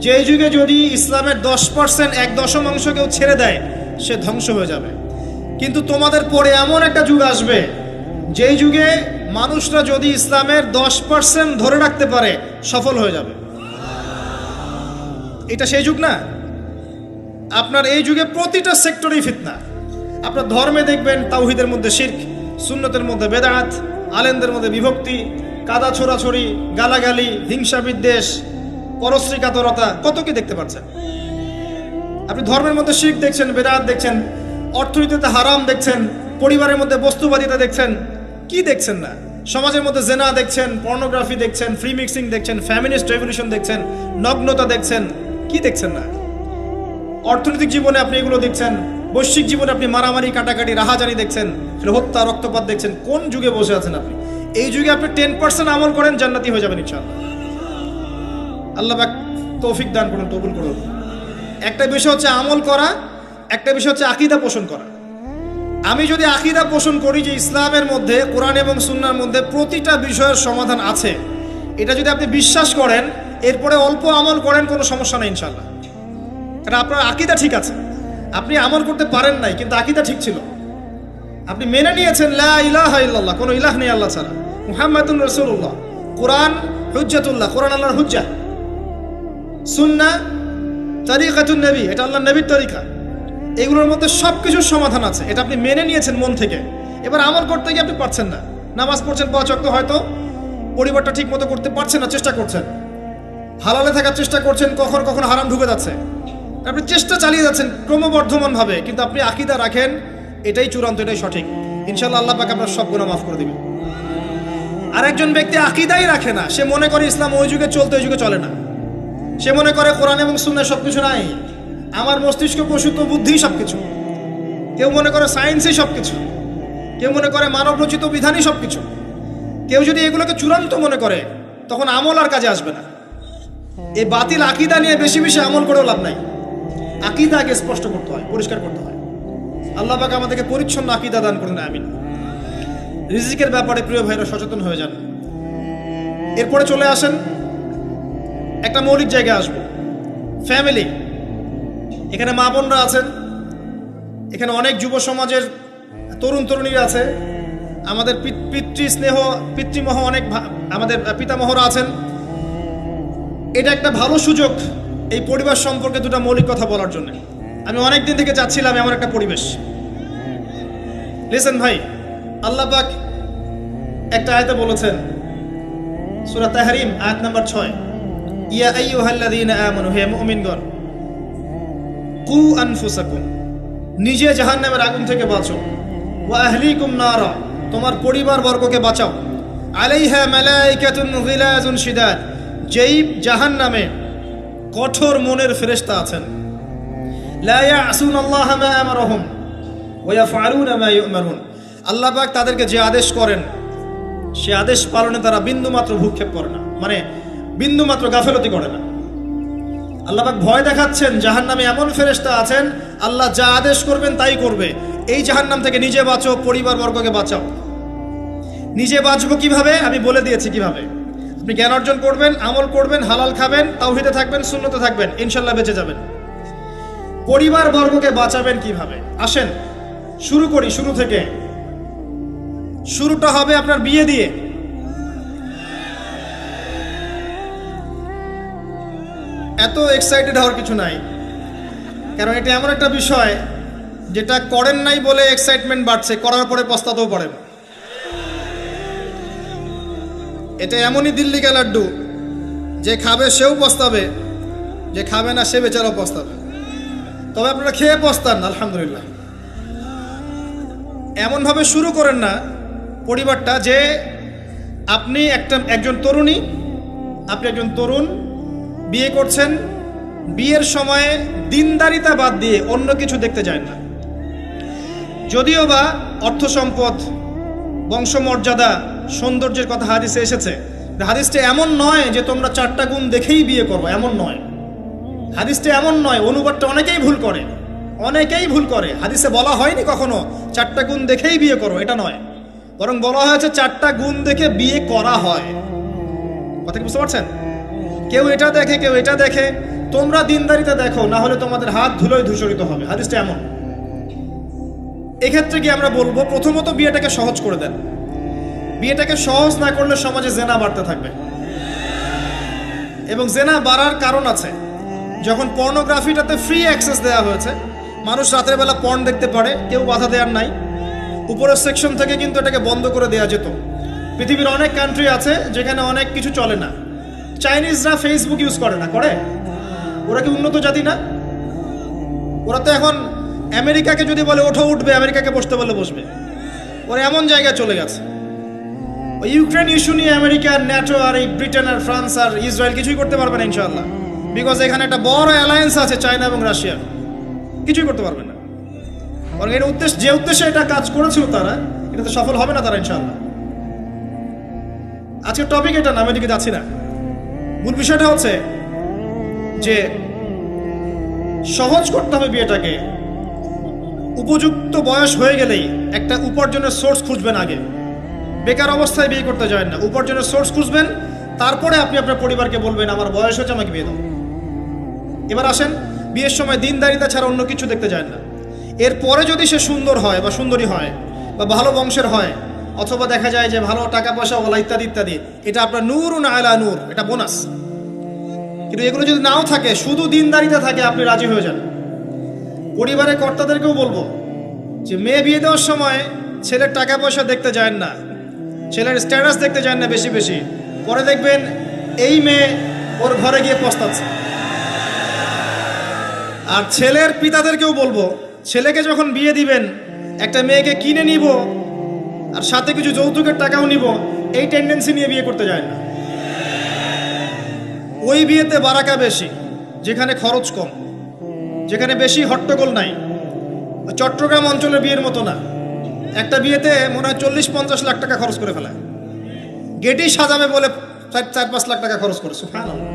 যেই যুগে যদি ইসলামের 10% 1/10 কেউ ছেড়ে দেয় সে ধ্বংস হয়ে যাবে। কিন্তু তোমাদের পরে এমন একটা যুগ আসবে যেই যুগে মানুষরা যদি ইসলামের 10% ধরে রাখতে পারে সফল হয়ে যাবে। এটা সেই যুগ না? আপনার এই যুগে প্রতিটা সেক্টরেই ফিতনা। আপনার ধর্মে দেখবেন তাওহীদের মধ্যে শিরক, সুন্নতের মধ্যে বেদাত, আলেমদের মধ্যে বিভক্তি, কাদা ছোড়াছড়ি, গালাগালি, হিংসা বিদ্বেষ, পরশ্রী কাতরতা, কত কি দেখতে পাচ্ছেন। আপনি ধর্মের মধ্যে শিরক দেখছেন, বেদাত দেখছেন, অর্থনীতিতে হারাম দেখছেন, পরিবারের মধ্যে বস্তুবাদিতা দেখছেন, কি দেখছেন না? সমাজের মধ্যে জেনা দেখছেন, পর্নোগ্রাফি দেখছেন, ফ্রি মিক্সিং দেখছেন, ফ্যামিনিস্ট রেভলিউশন দেখছেন, নগ্নতা দেখছেন, কি দেখছেন না? অর্থনৈতিক জীবনে আপনি এগুলো দেখছেন, বৈশ্বিক জীবনে আপনি মারামারি, কাটাকাটি, রাহাজানি দেখছেন, হত্যা, রক্তপাত দেখছেন। কোন যুগে বসে আছেন আপনি? এই যুগে আপনি 10% আমল করেন, জান্নাতি হয়ে যাবেন ইনশাআল্লাহ। আল্লাহ পাক তৌফিক দান করুন, কবুল করুন। একটা বিষয় হচ্ছে আমল করা, একটা বিষয় হচ্ছে আকীদা পোষণ করা। আমি যদি আকীদা পোষণ করি যে ইসলামের মধ্যে, কোরআন এবং সুন্নাহর মধ্যে প্রতিটা বিষয়ের সমাধান আছে, এটা যদি আপনি বিশ্বাস করেন, এরপরে অল্প আমল করেন, কোনো সমস্যা নেই ইনশাআল্লাহ। কারণ আপনার আকীদা ঠিক আছে। আপনি আমল করতে পারেন নাই, কিন্তু আকীদা ঠিক ছিল। আপনি মেনে নিয়েছেন লা ইলাহা ইল্লাল্লাহ, কোনো ইলাহ নেই আল্লাহ ছাড়া, মুহাম্মাদুর রাসূলুল্লাহ, কোরআন হুজ্জাতুল্লাহ, কোরআন আল্লাহর হুজ্জাহ, সুন্নাহ তরিকাতুন নবী, এটা আল্লাহর নবীর তরিকা। এগুলোর মধ্যে সব কিছুর সমাধান আছে, এটা আপনি মেনে নিয়েছেন মন থেকে। এবার আমল করতে গিয়ে আপনি পারছেন না। নামাজ পড়ছেন 5 ওয়াক্ত, হয়তো পরিবারটা ঠিক মতো করতে পারছেন না, চেষ্টা করছেন, হালালে থাকার চেষ্টা করছেন, কখনো কখনো হারাম ঢুকে যাচ্ছে, আপনি চেষ্টা চালিয়ে যাচ্ছেন ক্রমবর্ধমানভাবে, কিন্তু আপনি আকীদা রাখেন এটাই চূড়ান্ত, এটাই সঠিক, ইনশাআল্লাহ আল্লাহ পাক আপনার সব গুনাহ মাফ করে দিবেন। আর একজন ব্যক্তি আকীদাই রাখে না, সে মনে করে ইসলাম ওই যুগে চলতে, ওই যুগে চলে না। সে মনে করে কোরআন এবং সুন্নাহ সবকিছু নাই, আমার মস্তিষ্ক প্রসূত বুদ্ধি সবকিছু। কেউ মনে করে সায়েন্সই সবকিছু, কেউ মনে করে মানব রচিত বিধানই সবকিছু। কেউ যদি এগুলোকে চূড়ান্ত মনে করে, তখন আমল আর কাজে আসবে না। এই বাতিল আকীদা নিয়ে বেশি বেশি আমল করেও লাভ নাই। আকীদা আগে স্পষ্ট করতে হয়, পরিষ্কার করতে হয়। আল্লাহ পাক আমাদেরকে পরিচ্ছন্ন আকীদা দান করুন, আমিন। রিজিকের ব্যাপারে প্রিয় ভাইরা সচেতন হয়ে যান। এরপরে চলে আসেন একটা মৌলিক জায়গায় আসবো, ফ্যামিলি। এখানে মা বোনরা আছেন, এখানে অনেক যুব সমাজের তরুণ তরুণীরা আছে, আমাদের পিতৃস্নেহ পিতৃমহ অনেক আমাদের পিতামহরা আছেন। এটা একটা ভালো সুযোগ এই পরিবার সম্পর্কে দুটো মৌলিক কথা বলার জন্য। আমি অনেক দিন থেকে চাচ্ছিলাম এমন একটা পরিবেশ। লিসেন ভাই, আল্লাহ পাক একটা আয়াতে বলেছেন, সূরা তাহরিম আয়াত নাম্বার 6, ইয়া আইয়ুহাল্লাযীনা আমানু, হে মুমিনগণ, কু আনফুসাকুম, নিজে জাহান্নামের আগুন থেকে বাঁচো, ওয়া আহলিকুম নারা, তোমার পরিবার বর্গকে বাঁচাও, আলাইহা মালাইকাতুন গিলাজুন শিদাদ, যেই জাহান্নামে কঠোর মনের ফেরেশতা আছেন, লা ইয়াসুনাল্লাহা মা আমারহুম ওয়া ইয়াফআলুনা মা ইউমারুন, আল্লাহ পাক তাদেরকে যে আদেশ করেন সে আদেশ পালনে তারা বিন্দুমাত্র ভূক্ষেপ করে না, মানে বিন্দুমাত্র গাফেলতি করে না। আল্লাহ পাক ভয় দেখাচ্ছেন জাহান্নামে এমন ফেরেশতা আছেন, আল্লাহ যা আদেশ করবেন তাই করবে। এই জাহান্নাম থেকে নিজে বাঁচো, পরিবার বর্গকে বাঁচাও। নিজে বাঁচবো কিভাবে? আমি বলে দিয়েছি কিভাবে। আপনি জ্ঞান অর্জন করবেন, আমল করবেন, হালাল খাবেন, তাওহীদে থাকবেন, সুন্নতে থাকবেন, ইনশাআল্লাহ বেঁচে যাবেন। পরিবার বর্গকে বাঁচাবেন কিভাবে? আসেন শুরু করি, শুরু থেকে। শুরুটা হবে আপনার বিয়ে দিয়ে। এত এক্সাইটেড হওয়ার কিছু নাই, কারণ এটা এমন একটা বিষয় যেটা করেন নাই বলে এক্সাইটমেন্ট বাড়ছে, করার পরে পস্তাতেও পারেন। এটা এমনই দিল্লি কা লাড্ডু, যে খাবে সেও পস্তাবে, যে খাবে না সে বেচারাও পস্তাবে। তবে আপনারা খেয়ে পস্তান, আলহামদুলিল্লাহ। এমনভাবে শুরু করেন না পরিবারটা যে আপনি একজন তরুণী, আপনি একজন তরুণ, বিয়ে করছেন, বিয়ের সময়ে দিনদারিতা বাদ দিয়ে অন্য কিছু দেখতে যায় না। যদিও বা অর্থ সম্পদ, বংশমর্যাদা, সৌন্দর্যের কথা হাদিসে এসেছে, হাদিসটা এমন নয় যে তোমরা 4টা গুণ দেখেই বিয়ে করবে, এমন নয়। হাদিসটা এমন নয়, অনুবাদটা অনেকেই ভুল করে, অনেকেই ভুল করে। হাদিসে বলা হয়নি কখনো 4টা গুণ দেখেই বিয়ে করো, এটা নয়। বরং বলা হয়েছে 4টা গুণ দেখে বিয়ে করা হয়। কথা কি বুঝতে পারছেন? কেউ এটা দেখে, কেউ এটা দেখে। তোমরা দিনদারিতা দেখো, না হলে তোমাদের হাত ধুলোয় ধূসরিত হবে। হাদিসটা এমন। এক্ষেত্রে কি আমরা বলবো, প্রথমত বিয়েটাকে সহজ করে দেন। বিয়েটাকে সহজ না করলে সমাজে জেনা বাড়তে থাকবে, এবং জেনা বাড়ার কারণ আছে। যখন পর্নোগ্রাফিটাতে ফ্রি অ্যাক্সেস দেওয়া হয়েছে, মানুষ রাতের বেলা পর্ন দেখতে পারে, কেউ বাধা দেওয়ার নাই। উপরের সেকশন থেকে কিন্তু এটাকে বন্ধ করে দেওয়া যেত। পৃথিবীর অনেক কান্ট্রি আছে যেখানে অনেক কিছু চলে না। চাইনিজরা ফেসবুক ইউজ করে না, করে? ওরা কি উন্নত জাতি না? ওরা তো এখন আমেরিকাকে যদি বলে ওঠো উঠবে, আমেরিকাকে বসতে বলে বসবে। ওরা এমন জায়গায় চলে গেছে। ওই ইউক্রেন ইস্যু নিয়ে আমেরিকা আর ন্যাটো আর এই ব্রিটেন আর ফ্রান্স আর ইসরায়েল কিছুই করতে পারবে না ইনশাআল্লাহ। বিকজ এখানে একটা বড় অ্যালায়েন্স আছে চায়না এবং রাশিয়ার, কিছুই করতে পারবে না। বরং এর উদ্দেশ্য, যে উদ্দেশ্যে এটা কাজ করেছিল তারা, এটা তো সফল হবে না তারা ইনশাআল্লাহ। আজকের টপিক এটা না, আমি এদিকে যাচ্ছি না। মূল বিষয়টা হচ্ছে যে সহজ করতে হবে বিয়েটাকে। উপযুক্ত বয়স হয়ে গেলেই একটা উপার্জনের সোর্স খুঁজবেন আগে। বেকার অবস্থায় বিয়ে করতে যায় না, উপার্জনের সোর্স খুঁজবেন, তারপরে আপনি আপনার পরিবারকে বলবেন আমার বয়স হচ্ছে, আমাকে বিয়ে দাও। এবার আসেন, বিয়ের সময় দিনদারিতা ছাড়া অন্য কিছু দেখতে যায় না। এরপরে যদি সে সুন্দর হয় বা সুন্দরী হয় বা ভালো বংশের হয়, অথবা দেখা যায় যে ভালো টাকা পয়সা ওলা ইত্যাদি ইত্যাদি, এটা আপনার নূরুন আলা নূর, এটা বোনাস। কিন্তু এগুলো যদি নাও থাকে, শুধু দিনদারিতা থাকে, আপনি রাজি হয়ে যান। পরিবারের কর্তাদেরকেও বলবো যে মেয়ে বিয়ে দেওয়ার সময় ছেলের টাকা পয়সা দেখতে যায় না, ছেলের স্ট্যাটাস দেখতে যায় না বেশি বেশি, পরে দেখবেন এই মেয়ে ওর ঘরে গিয়ে পস্তাচ্ছে। আর ছেলের পিতাদেরকেও বলবো, ছেলেকে যখন বিয়ে দিবেন, একটা মেয়েকে কিনে নিব আর সাথে কিছু যৌতুকের টাকাও নিব, এই টেন্ডেন্সি নিয়ে বিয়ে করতে যায় না। ওই বিয়েতে বারাকা বেশি, যেখানে খরচ কম, যেখানে বেশি হট্টগোল নাই। চট্টগ্রাম অঞ্চলের বিয়ের মতো না, একটা বিয়েতে মনে হয় 40-50 লাখ টাকা খরচ করে ফেলায়। গেটই সাজাবে বলে 4-5 লাখ টাকা খরচ করে। সুবহানাল্লাহ।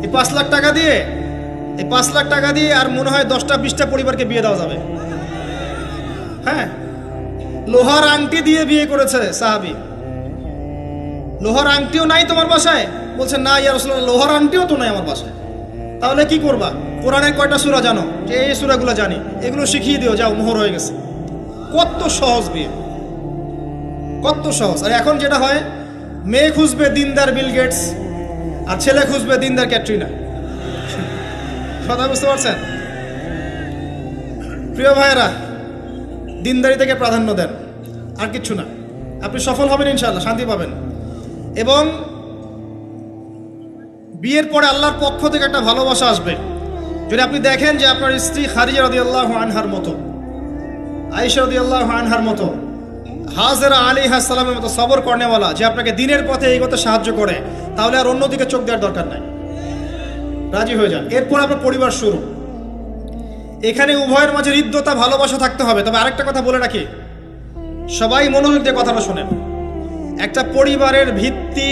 এই 5 লাখ টাকা দিয়ে, এই 5 লাখ টাকা দিয়ে আর মনে হয় 10টা-20টা পরিবারকে বিয়ে দেওয়া যাবে। হ্যাঁ, লোহার আংটি দিয়ে বিয়ে করেছে সাহাবী। লোহার আংটিও নাই তোমার বাসায়? বলছে না ইয়া রাসূলুল্লাহ, লোহার আংটিও তো নাই আমার বাসায়। তাহলে কি করবা? কোরআনের কয়টা সূরা জানো? যে এই সূরাগুলো জানি, এগুলো শিখিয়ে দিও, যাও, মোহর হয়ে গেছে। কত সহজ বিয়ে, কত সহজ। আর এখন যেটা হয়, মেয়ে খুঁজবে দিনদার বিল গেটস, আর ছেলে খুঁজবে দিনদার ক্যাটরিনা। কথা বুঝতে পারছেন? প্রিয় ভাইয়েরা, দিনদারি থেকে প্রাধান্য দেন, আর কিচ্ছু না। আপনি সফল হবেন ইনশাআল্লাহ, শান্তি পাবেন। এবং বিয়ের পরে আল্লাহর পক্ষ থেকে একটা ভালোবাসা আসবে। যদি আপনি দেখেন যে আপনার স্ত্রী খাদিজা রাদিয়াল্লাহু আনহার মতো, আয়েশা রাদিয়াল্লাহু আনহার মতো, হাজেরা আলাইহিস সালামের মতো সবর করেনেওয়ালা, যে আপনাকে দিনের পথে এগোতে সাহায্য করে, তাহলে আর অন্যদিকে চোখ দেওয়ার দরকার নাই, রাজি হয়ে যান। এরপর আপনার পরিবার শুরু। এখানে উভয়ের মাঝে হৃদ্যতা, ভালোবাসা থাকতে হবে। তবে আরেকটা কথা বলে রাখি, সবাই মনোযোগ দিয়ে কথাটা শোনেন। একটা পরিবারের ভিত্তি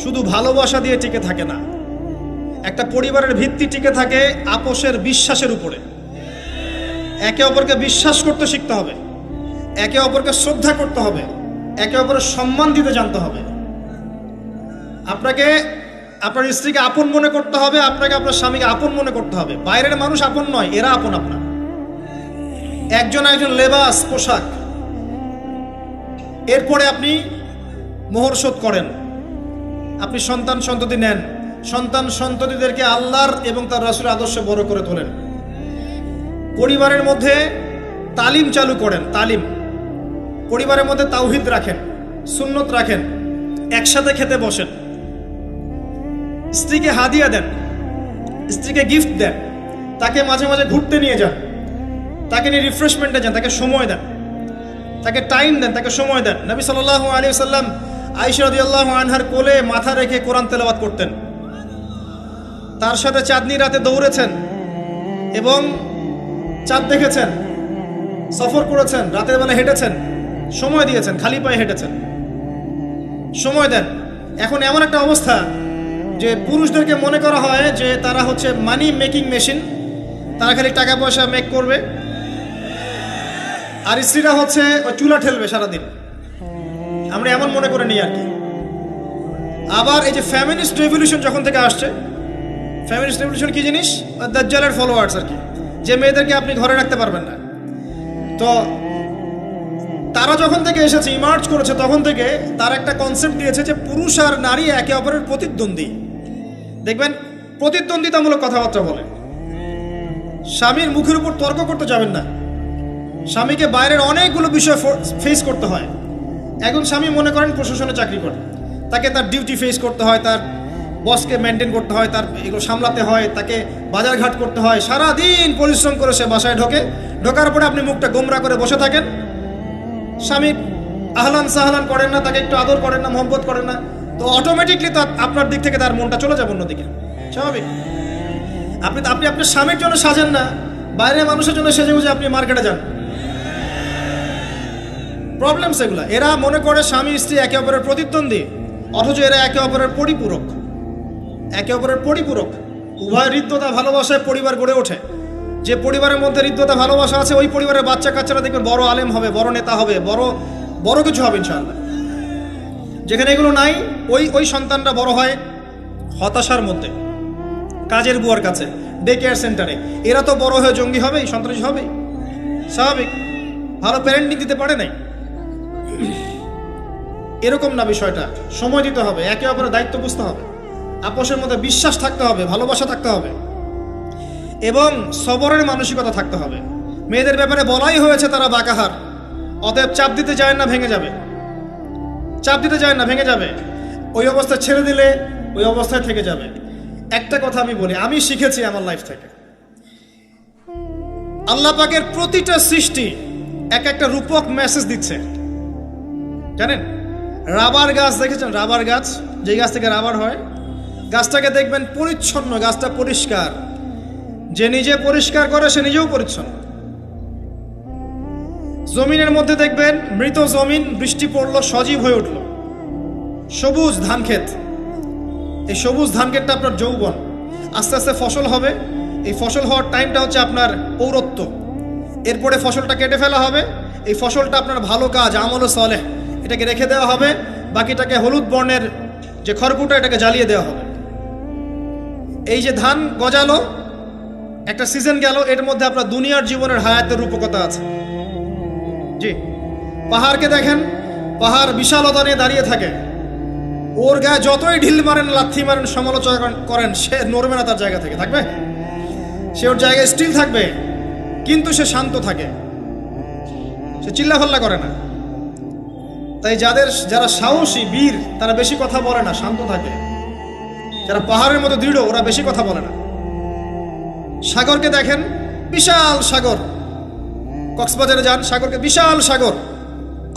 শুধু ভালোবাসা দিয়ে টিকে থাকে না। একটা পরিবারের ভিত্তি টিকে থাকে আপোষের বিশ্বাসের উপরে। একে অপরকে বিশ্বাস করতে শিখতে হবে, একে অপরকে শ্রদ্ধা করতে হবে, একে অপরের সম্মান দিতে জানতে হবে। আপনাকে আপনার স্ত্রীকে আপন মনে করতে হবে, আপনাকে আপনার স্বামীকে আপন মনে করতে হবে। বাইরের মানুষ আপন নয়, এরা আপন আপনার। একজন একজন লেবাস, পোশাক। এরপরে আপনি মোহর শোধ করেন, আপনি সন্তান সন্ততি নেন, সন্তান সন্ততিদেরকে আল্লাহর এবং তার রাসূলের আদর্শে বড় করে তোলেন। পরিবারের মধ্যে তালিম চালু করেন, তালিম। পরিবারের মধ্যে তাওহীদ রাখেন, সুন্নত রাখেন, একসাথে খেতে বসেন। স্ত্রীকে হাদিয়া দেন, স্ত্রীকে গিফট দেন, তাকে মাঝে মাঝে ঘুরতে নিয়ে যান, তাকে নিয়ে রিফ্রেশমেন্টে যান, তাকে সময় দেন, তাকে টাইম দেন, তাকে সময় দেন। নবী সাল্লাল্লাহু আলাইহি ওয়াসাল্লাম আয়েশা রাদিয়াল্লাহু আনহার কোলে মাথা রেখে কোরআন তেলাওয়াত করতেন। তার সাথে চাঁদনি রাতে দৌড়েছেন এবং চাঁদ দেখেছেন, সফর করেছেন, রাতের বেলা হেঁটেছেন, সময় দিয়েছেন, খালি পায়ে হেঁটেছেন। সময় দেন। এখন এমন একটা অবস্থা যে পুরুষদেরকে মনে করা হয় যে তারা হচ্ছে মানি মেকিং মেশিন, তারা খালি টাকা পয়সা মেক করবে, আর স্ত্রীরা হচ্ছে ওই চুলা ঠেলবে সারাদিন। আমরা এমন মনে করে নিই আর কি। আবার এই যে ফ্যামিনিস্ট রেভলিউশন যখন থেকে আসছে, ফ্যামিনিস্ট রেভলিউশন কি জিনিস? দাজ্জালের ফলোয়ার্স আর কি, যে মেয়েদেরকে আপনি ঘরে রাখতে পারবেন না। তো তারা যখন থেকে এসেছে, ইমার্জ করেছে, তখন থেকে তার একটা কনসেপ্ট দিয়েছে যে পুরুষ আর নারী একে অপরের প্রতিদ্বন্দ্বী। দেখবেন প্রতিদ্বন্দ্বিতামূলক কথাবার্তা বলে। স্বামীর মুখের উপর তর্ক করতে যাবেন না। স্বামীকে বাইরের অনেকগুলো বিষয় ফেস করতে হয়। একজন স্বামী মনে করেন প্রশাসনে চাকরি করে, তাকে তার ডিউটি ফেস করতে হয়, তার বসকে মেনটেন করতে হয়, তার এগুলো সামলাতে হয়, তাকে বাজারঘাট করতে হয়, সারাদিন পরিশ্রম করে সে বাসায় ঢোকার পরে আপনি মুখটা গোমরা করে বসে থাকেন। স্বামী আহলান সাহলান করেন না, তাকে একটু আদর করেন না, মহব্বত করেন না, তো অটোমেটিকলি তো আপনার দিক থেকে তার মনটা চলে যাবে অন্যদিকে। স্বাভাবিক। আপনি আপনার স্বামীর জন্য সাজেন না, বাইরের মানুষের জন্য সেজে গুজে আপনি মার্কেটে যান। প্রবলেম সেগুলা। এরা মনে করে স্বামী স্ত্রী একে অপরের প্রতিদ্বন্দ্বী, অথচ এরা একে অপরের পরিপূরক, একে অপরের পরিপূরক। উভয় হৃদ্যতা ভালোবাসায় পরিবার গড়ে ওঠে। যে পরিবারের মধ্যে হৃদ্যতা ভালোবাসা আছে, ওই পরিবারের বাচ্চা কাচ্চারা দেখবেন বড় আলেম হবে, বড় নেতা হবে, বড় কিছু হবে ইনশাআল্লাহ। যেখানে এগুলো নাই, ওই সন্তানরা বড় হয় হতাশার মধ্যে, কাজের বুয়ার কাছে, ডে কেয়ার সেন্টারে। এরা তো বড় হয়ে জঙ্গি হবে, সন্ত্রাসী হবে, স্বাভাবিক। ভালো প্যারেন্টিং দিতে পারে নাই। এরকম না বিষয়টা। সময় দিতে হবে, একে অপরের দায়িত্ব বুঝতে হবে, আপোষের মধ্যে বিশ্বাস থাকতে হবে, ভালোবাসা থাকতে হবে এবং সবরের মানসিকতা থাকতে হবে। মেয়েদের ব্যাপারে বলাই হয়েছে তারা বাঁকাহার, অতএব চাপ দিতে যায় না, ভেঙে যাবে। চাপ দিতে যায় না, ভেঙে যাবে। ওই অবস্থায় ছেড়ে দিলে ওই অবস্থায় থেকে যাবে। একটা কথা আমি বলি, আমি শিখেছি আমার লাইফ থেকে, আল্লাহ পাকের প্রতিটা সৃষ্টি এক একটা রূপক মেসেজ দিচ্ছে। জানেন, রাবার গাছ দেখেছেন? রাবার গাছ, যে গাছ থেকে রাবার হয়, গাছটাকে দেখবেন পরিচ্ছন্ন, গাছটা পরিষ্কার। যে নিজে পরিষ্কার করে সে নিজেও পরিচ্ছন্ন। জমিনের মধ্যে দেখবেন মৃত জমিন, বৃষ্টি পড়লো, সজীব হয়ে উঠল, সবুজ ধান ক্ষেত। এই সবুজ ধান ক্ষেতটা আপনার যৌবন, আস্তে আস্তে ফসল হবে। এই ফসল হওয়ার টাইমটা হচ্ছে আপনার পৌরত্ব। এরপরে ফসলটা কেটে ফেলা হবে। এই ফসলটা আপনার ভালো কাজ, আমল সালেহ, এটাকে রেখে দেওয়া হবে। বাকিটাকে হলুদ বর্ণের যে খড়কুটা, এটাকে জ্বালিয়ে দেওয়া হবে। এই যে ধান গজালো, একটা সিজন গেল, এর মধ্যে আপনার দুনিয়ার জীবনের হায়াতের রূপকতা আছে। জি, পাহাড়কে দেখেন, পাহাড় বিশালতা নিয়ে দাঁড়িয়ে থাকে। ওর গায়ে যতই ঢিল মারেন, লাথি মারেন, সমালোচনা করেন, সে নড়বে না তার জায়গা থেকে। থাকবে, সে ওর জায়গায় স্টিল থাকবে, কিন্তু সে শান্ত থাকে, সে চিল্লাফাল্লা করে না। তাই যারা সাহসী, বীর, তারা বেশি কথা বলে না, শান্ত থাকে। যারা পাহাড়ের মতো দৃঢ়, ওরা বেশি কথা বলে না। সাগরকে দেখেন, বিশাল সাগর, কক্সবাজারে যান, সাগরকে বিশাল সাগর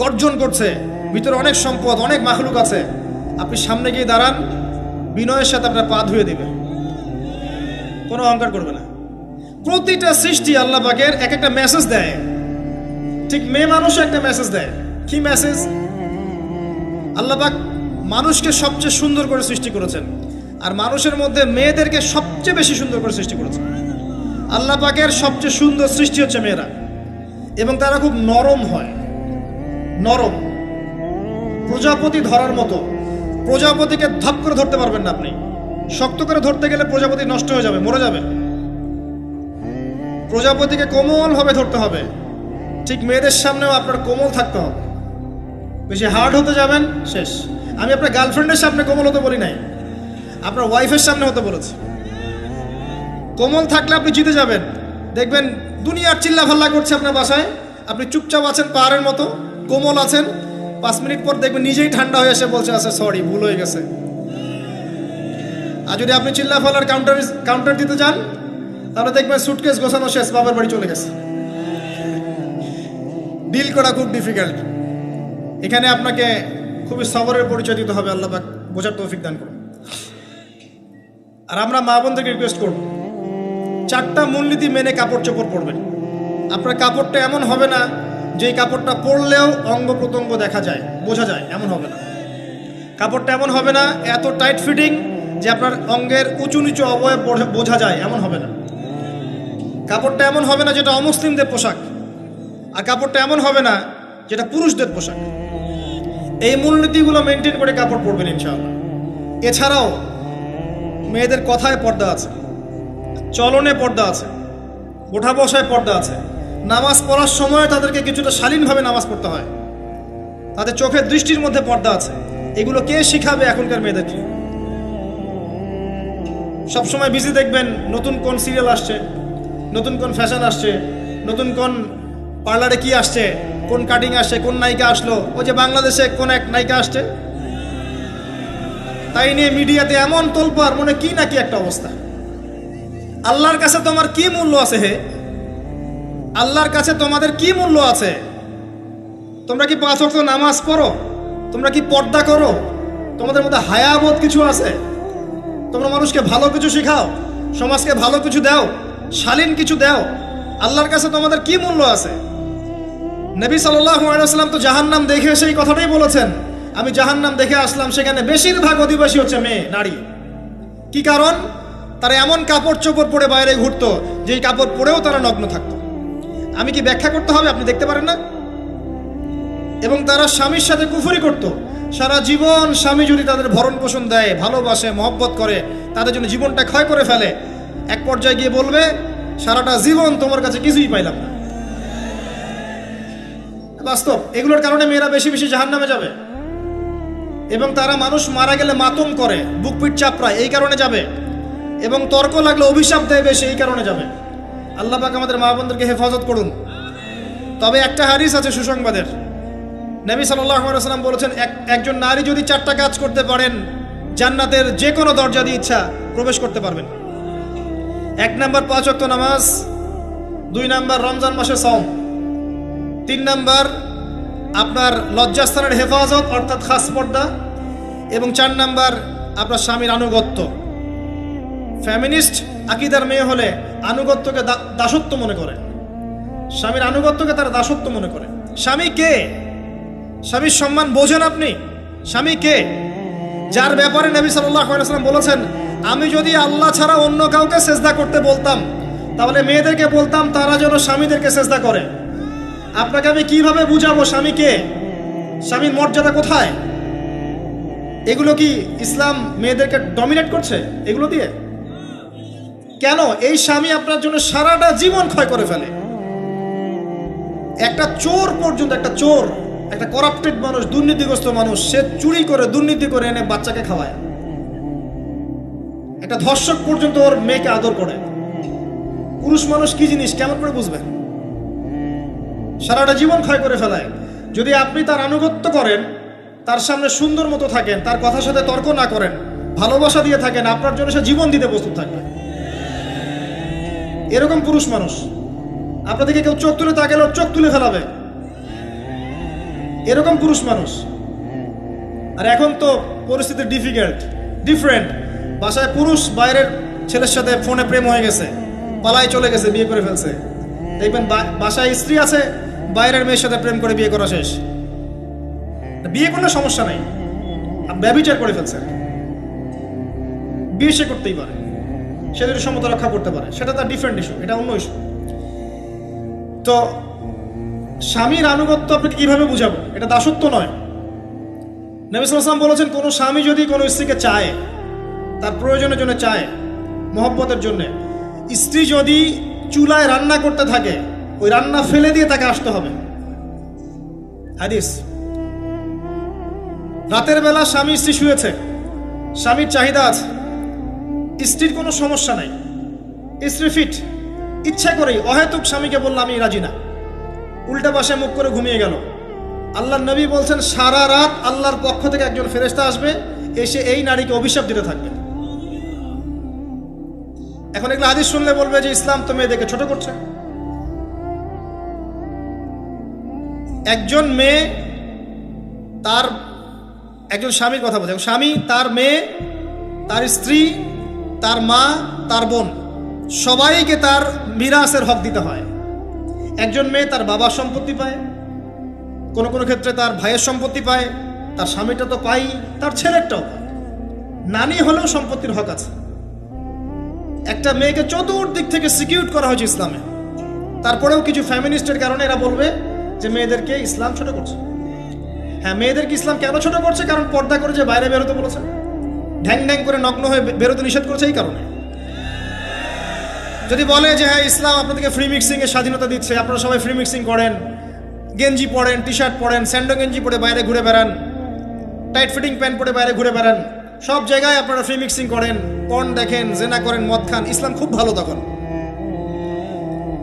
গর্জন করছে, ভিতরে অনেক সম্পদ, অনেক মাখলুক আছে। আপনি সামনে গিয়ে দাঁড়ান, বিনয়ের সাথে আপনার পা ধুয়ে দিবে, কোনো অহংকার করবে না। প্রতিটা সৃষ্টি আল্লাহ পাকের এক একটা মেসেজ দেয়। ঠিক মেয়ে মানুষও একটা মেসেজ দেয়। কি মেসেজ? আল্লাহ পাক মানুষকে সবচেয়ে সুন্দর করে সৃষ্টি করেছেন, আর মানুষের মধ্যে মেয়েদেরকে সবচেয়ে বেশি সুন্দর করে সৃষ্টি করেছেন। আল্লাহ পাকের সবচেয়ে সুন্দর সৃষ্টি হচ্ছে মেয়েরা, এবং তারা খুব নরম হয়, নরম, প্রজাপতি ধরার মতো। প্রজাপতিকে ধাপ করে ধরতে পারবেন না আপনি। শক্ত করে ধরতে গেলে প্রজাপতি নষ্ট হয়ে যাবে, মরে যাবে। প্রজাপতিকে কোমলভাবে ধরতে হবে। ঠিক মেয়েদের সামনেও আপনার কোমল থাকতে হবে। বেশি হার্ড হতে যাবেন, শেষ। আমি আপনার গার্লফ্রেন্ডের সামনে কোমল হতে বলি নাই, আপনার ওয়াইফের সামনে হতে বলেছি। কোমল থাকলে আপনি জিতে যাবেন। দেখবেন দুনিয়ার চিল্লা ফাল্লা করছে আপনার বাসায়, আপনি চুপচাপ আছেন পাহাড়ের মতো, কোমল আছেন। 5 মিনিট পর দেখবেন নিজেই ঠান্ডা হয়ে এসে বলছে, আচ্ছা সরি, ভুল হয়ে গেছে। আর যদি আপনি চিল্লা ফাল্লার কাউন্টার দিতে যান, তাহলে দেখবেন সুটকেস গোছানো শেষ, বাবার বাড়ি চলে গেছে। ডিল করা খুব ডিফিকাল্ট। এখানে আপনাকে খুবই সবরের পরিচয় দিতে হবে। আল্লাহ পাক বোঝার তৌফিক দান করুন। আর আমরা মা বোনদেরকে রিকোয়েস্ট করব, 4টা মূলনীতি মেনে কাপড় চোপড় পরবেন। আপনার কাপড়টা এমন হবে না যে কাপড়টা পরলেও অঙ্গ প্রত্যঙ্গ দেখা যায়, বোঝা যায়, এমন হবে না। কাপড়টা এমন হবে না এত টাইট ফিটিং যে আপনার অঙ্গের উঁচু নিচু অবয়ব বোঝা যায়, এমন হবে না। কাপড়টা এমন হবে না যেটা অমুসলিমদের পোশাক, আর কাপড়টা এমন হবে না যেটা পুরুষদের পোশাক। এই মূলনীতিগুলো মেনটেন করে কাপড় পরবেন ইনশাআল্লাহ। এছাড়াও মেয়েদের কথায় পর্দা আছে, চলনে পর্দা আছে, ওঠা বসায় পর্দা আছে। নামাজ পড়ার সময় তাদেরকে কিছুটা শালীনভাবে নামাজ পড়তে হয়। তাদের চোখের দৃষ্টির মধ্যে পর্দা আছে। এগুলো কে শিখাবে এখনকার মেয়েদেরকে? সবসময় বিজি দেখবেন নতুন কোন সিরিয়াল আসছে, নতুন কোন ফ্যাশন আসছে, নতুন কোন পার্লারে কি আসছে, কোন কাটিং আসছে, কোন নায়িকা আসলো। ওই যে বাংলাদেশে কোন এক নায়িকা আসছে, তাই নিয়ে মিডিয়াতে এমন তোলপাড়, মনে কি নাকি একটা অবস্থা। আল্লাহর কাছে তোমার কি মূল্য আছে? হে, আল্লাহর কাছে তোমাদের কি মূল্য আছে? তোমরা কি 5 ওয়াক্ত নামাজ পড়ো? তোমরা কি পর্দা করো? তোমাদের মধ্যে হায়াবোধ কিছু আছে? তোমরা মানুষকে ভালো কিছু শেখাও, সমাজকে ভালো কিছু দাও, শালীন কিছু দাও, আল্লাহর কাছে তোমাদের কি মূল্য আছে? নবী সাল্লাল্লাহু আলাইহি ওয়াসাল্লাম তো জাহান্নাম দেখে এসে এই কথাটাই বলেছেন, আমি জাহান্নাম দেখে আসলাম, সেখানে বেশিরভাগ অধিবাসী হচ্ছে মেয়ে, নারী। কি কারণ? তারা এমন কাপড় চোপড় পরে বাইরে ঘুরতো, যেই কাপড় পরেও তারা নগ্ন থাকতো। আমি কি ব্যাখ্যা করতে হবে? আপনি দেখতে পারেন না? এবং তারা স্বামীর সাথে কুফরি করত। সারা জীবন স্বামী যদি তাদের ভরণ পোষণ দেয়, ভালোবাসে, মহব্বত করে, তাদের জন্য জীবনটা ক্ষয় করে ফেলে, এক পর্যায়ে গিয়ে বলবে সারাটা জীবন তোমার কাছে কিছুই পাইলাম না। বাস্তব। এগুলোর কারণে মেয়েরা বেশি বেশি জাহান্নামে যাবে। এবং তারা মানুষ মারা গেলে মাতম করে, বুক পিঠ চাপড়ায়, এই কারণে যাবে। এবং তর্ক লাগলে অভিশাপ দেয় বেশি, এই কারণে যাবে। আল্লাহ পাক আমাদের মা বোনদেরকে হেফাজত করুন। তবে একটা হাদিস আছে সুসংবাদের। নবী সাল্লাল্লাহু আলাইহি ওয়াসাল্লাম বলেছেন, একজন নারী যদি 4টা কাজ করতে পারেন, জান্নাতের যে কোনো দরজা দিয়ে ইচ্ছা প্রবেশ করতে পারবেন। 1 নাম্বার 5 ওয়াক্ত নামাজ, 2 নাম্বার রমজান মাসে সওম, 3 নাম্বার আপনার লজ্জাস্থানের হেফাজত অর্থাৎ খাস পর্দা, এবং 4 নাম্বার আপনার স্বামীর আনুগত্য। ফ্যামিনিস্ট আকীদার মেয়ে হলে আনুগত্যকে দাসত্ব মনে করে, স্বামীর আনুগত্যকে তারা দাসত্ব মনে করে। স্বামী কে? স্বামীর সম্মান বোঝেন আপনি? স্বামী কে? যার ব্যাপারে নবী সাল্লাল্লাহু আলাইহি ওয়াসাল্লাম বলেছেন, আমি যদি আল্লাহ ছাড়া অন্য কাউকে সেজদা করতে বলতাম, তাহলে মেয়েদেরকে বলতাম তারা যেন স্বামীদেরকে সেজদা করে। আপনাকে আমি কিভাবে বুঝাবো স্বামী কে, স্বামীর মর্যাদা কোথায়? এগুলো কি ইসলাম মেয়েদেরকে ডমিনেট করছে এগুলো দিয়ে? কেন? এই স্বামী আপনার জন্য সারাটা জীবন ক্ষয় করে ফেলে। একটা চোর পর্যন্ত, একটা চোর, একটা করাপ্টেড মানুষ, দুর্নীতিগ্রস্ত মানুষ, সে চুরি করে, দুর্নীতি করে এনে বাচ্চাকে খাওয়ায়। একটা ধর্ষক পর্যন্ত ওর মেয়েকে আদর করে। পুরুষ মানুষ কি জিনিস কেমন করে বুঝবেন? সারাটা জীবন ক্ষয় করে ফেলায়। যদি আপনি তার আনুগত্য করেন, তার সামনে সুন্দর মতো থাকেন, তার কথার সাথে তর্ক না করেন, ভালোবাসা দিয়ে থাকেন, আপনার জন্য সে জীবন দিতে প্রস্তুত থাকবে। এরকম পুরুষ মানুষ। আপনাদেরকে কেউ চোখ তুলে তাকালে ওর চোখ তুলে ফেলাবে, এরকম পুরুষ মানুষ। আর এখন তো পরিস্থিতি ডিফারেন্ট। বাসায় পুরুষ বাইরের ছেলের সাথে ফোনে প্রেম হয়ে গেছে, পালায় চলে গেছে, বিয়ে করে ফেলছে। দেখবেন বাসায় স্ত্রী আছে, বাইরের মেয়ের সাথে প্রেম করে বিয়ে করা শেষ। বিয়ে করলে সমস্যা নেই, ব্যভিচার করে ফেলছে। বিয়ে সে করতেই পারে, সে যদি সমতা রক্ষা করতে পারে, সেটা তার ডিফারেন্ট ইস্যু, এটা অন্য ইস্যু। তো স্বামীর আনুগত্য আপনাকে কিভাবে বুঝাবো? এটা দাসত্ব নয়। নবী সাল্লাল্লাহু আলাইহি ওয়াসাল্লাম বলেছেন, কোনো স্বামী যদি কোনো স্ত্রীকে চায়, তার প্রয়োজনের জন্য চায়, মহব্বতের জন্য, স্ত্রী যদি চুলায় রান্না করতে থাকে, ওই রান্না ফেলে দিয়ে তাকে আসতে হবে। হাদিস। রাতের বেলা স্বামী স্ত্রী শুয়েছে, স্বামীর চাহিদা আছে, স্ত্রীর কোনো সমস্যা নাই, স্ত্রী ফিট, ইচ্ছা করেই অহেতুক স্বামীকে বলল আমি রাজি না, উল্টা পাশে মুখ করে ঘুমিয়ে গেল। আল্লাহর নবী বলছেন, সারা রাত আল্লাহর পক্ষ থেকে একজন ফেরেশতা আসবে, এসে এই নারীকে অভিশাপ দিতে থাকবে। এখন এগুলো হাদিস শুনলে বলবে যে ইসলাম তো মেয়েদেরকে ছোট করছে। একজন মেয়ে তার একজন স্বামীর কথা বলছে, স্বামী তার মেয়ে, তার স্ত্রী, তার মা, তার বোন, সবাইকে তার মিরাসের হক দিতে হয়। একজন মেয়ে তার বাবার সম্পত্তি পায়, কোনো কোনো ক্ষেত্রে তার ভাইয়ের সম্পত্তি পায়, তার স্বামীটা তো পাই, তার ছেলেরটাও পায়, নানি হলেও সম্পত্তির হক আছে। একটা মেয়েকে চতুর্দিক থেকে সিকিউর করা হয়েছে ইসলামে। তারপরেও কিছু ফ্যামিনিস্টের কারণে এরা বলবে যে মেয়েদেরকে ইসলাম ছোট করছে। হ্যাঁ, মেয়েদেরকে ইসলাম কেন ছোট করছে? কারণ পর্দা করে যে বাইরে বেরোতে বলেছে, ঢ্যাং ঢ্যাং করে নগ্ন হয়ে বেরোতে নিষেধ করেছে, এই কারণে। যদি বলে যে হ্যাঁ ইসলাম আপনাদেরকে ফ্রি মিক্সিং এর স্বাধীনতা দিচ্ছে, আপনারা সবাই ফ্রি মিক্সিং করেন, গেঞ্জি পরেন, টি শার্ট পরেন, স্যান্ডো গেঞ্জি পরে বাইরে ঘুরে বেড়ান, টাইট ফিটিং প্যান্ট পরে বাইরে ঘুরে বেড়ান, সব জায়গায় আপনারা ফ্রি মিক্সিং করেন, পর্ন দেখেন, জেনা করেন, মদ খান, ইসলাম খুব ভালো। তখন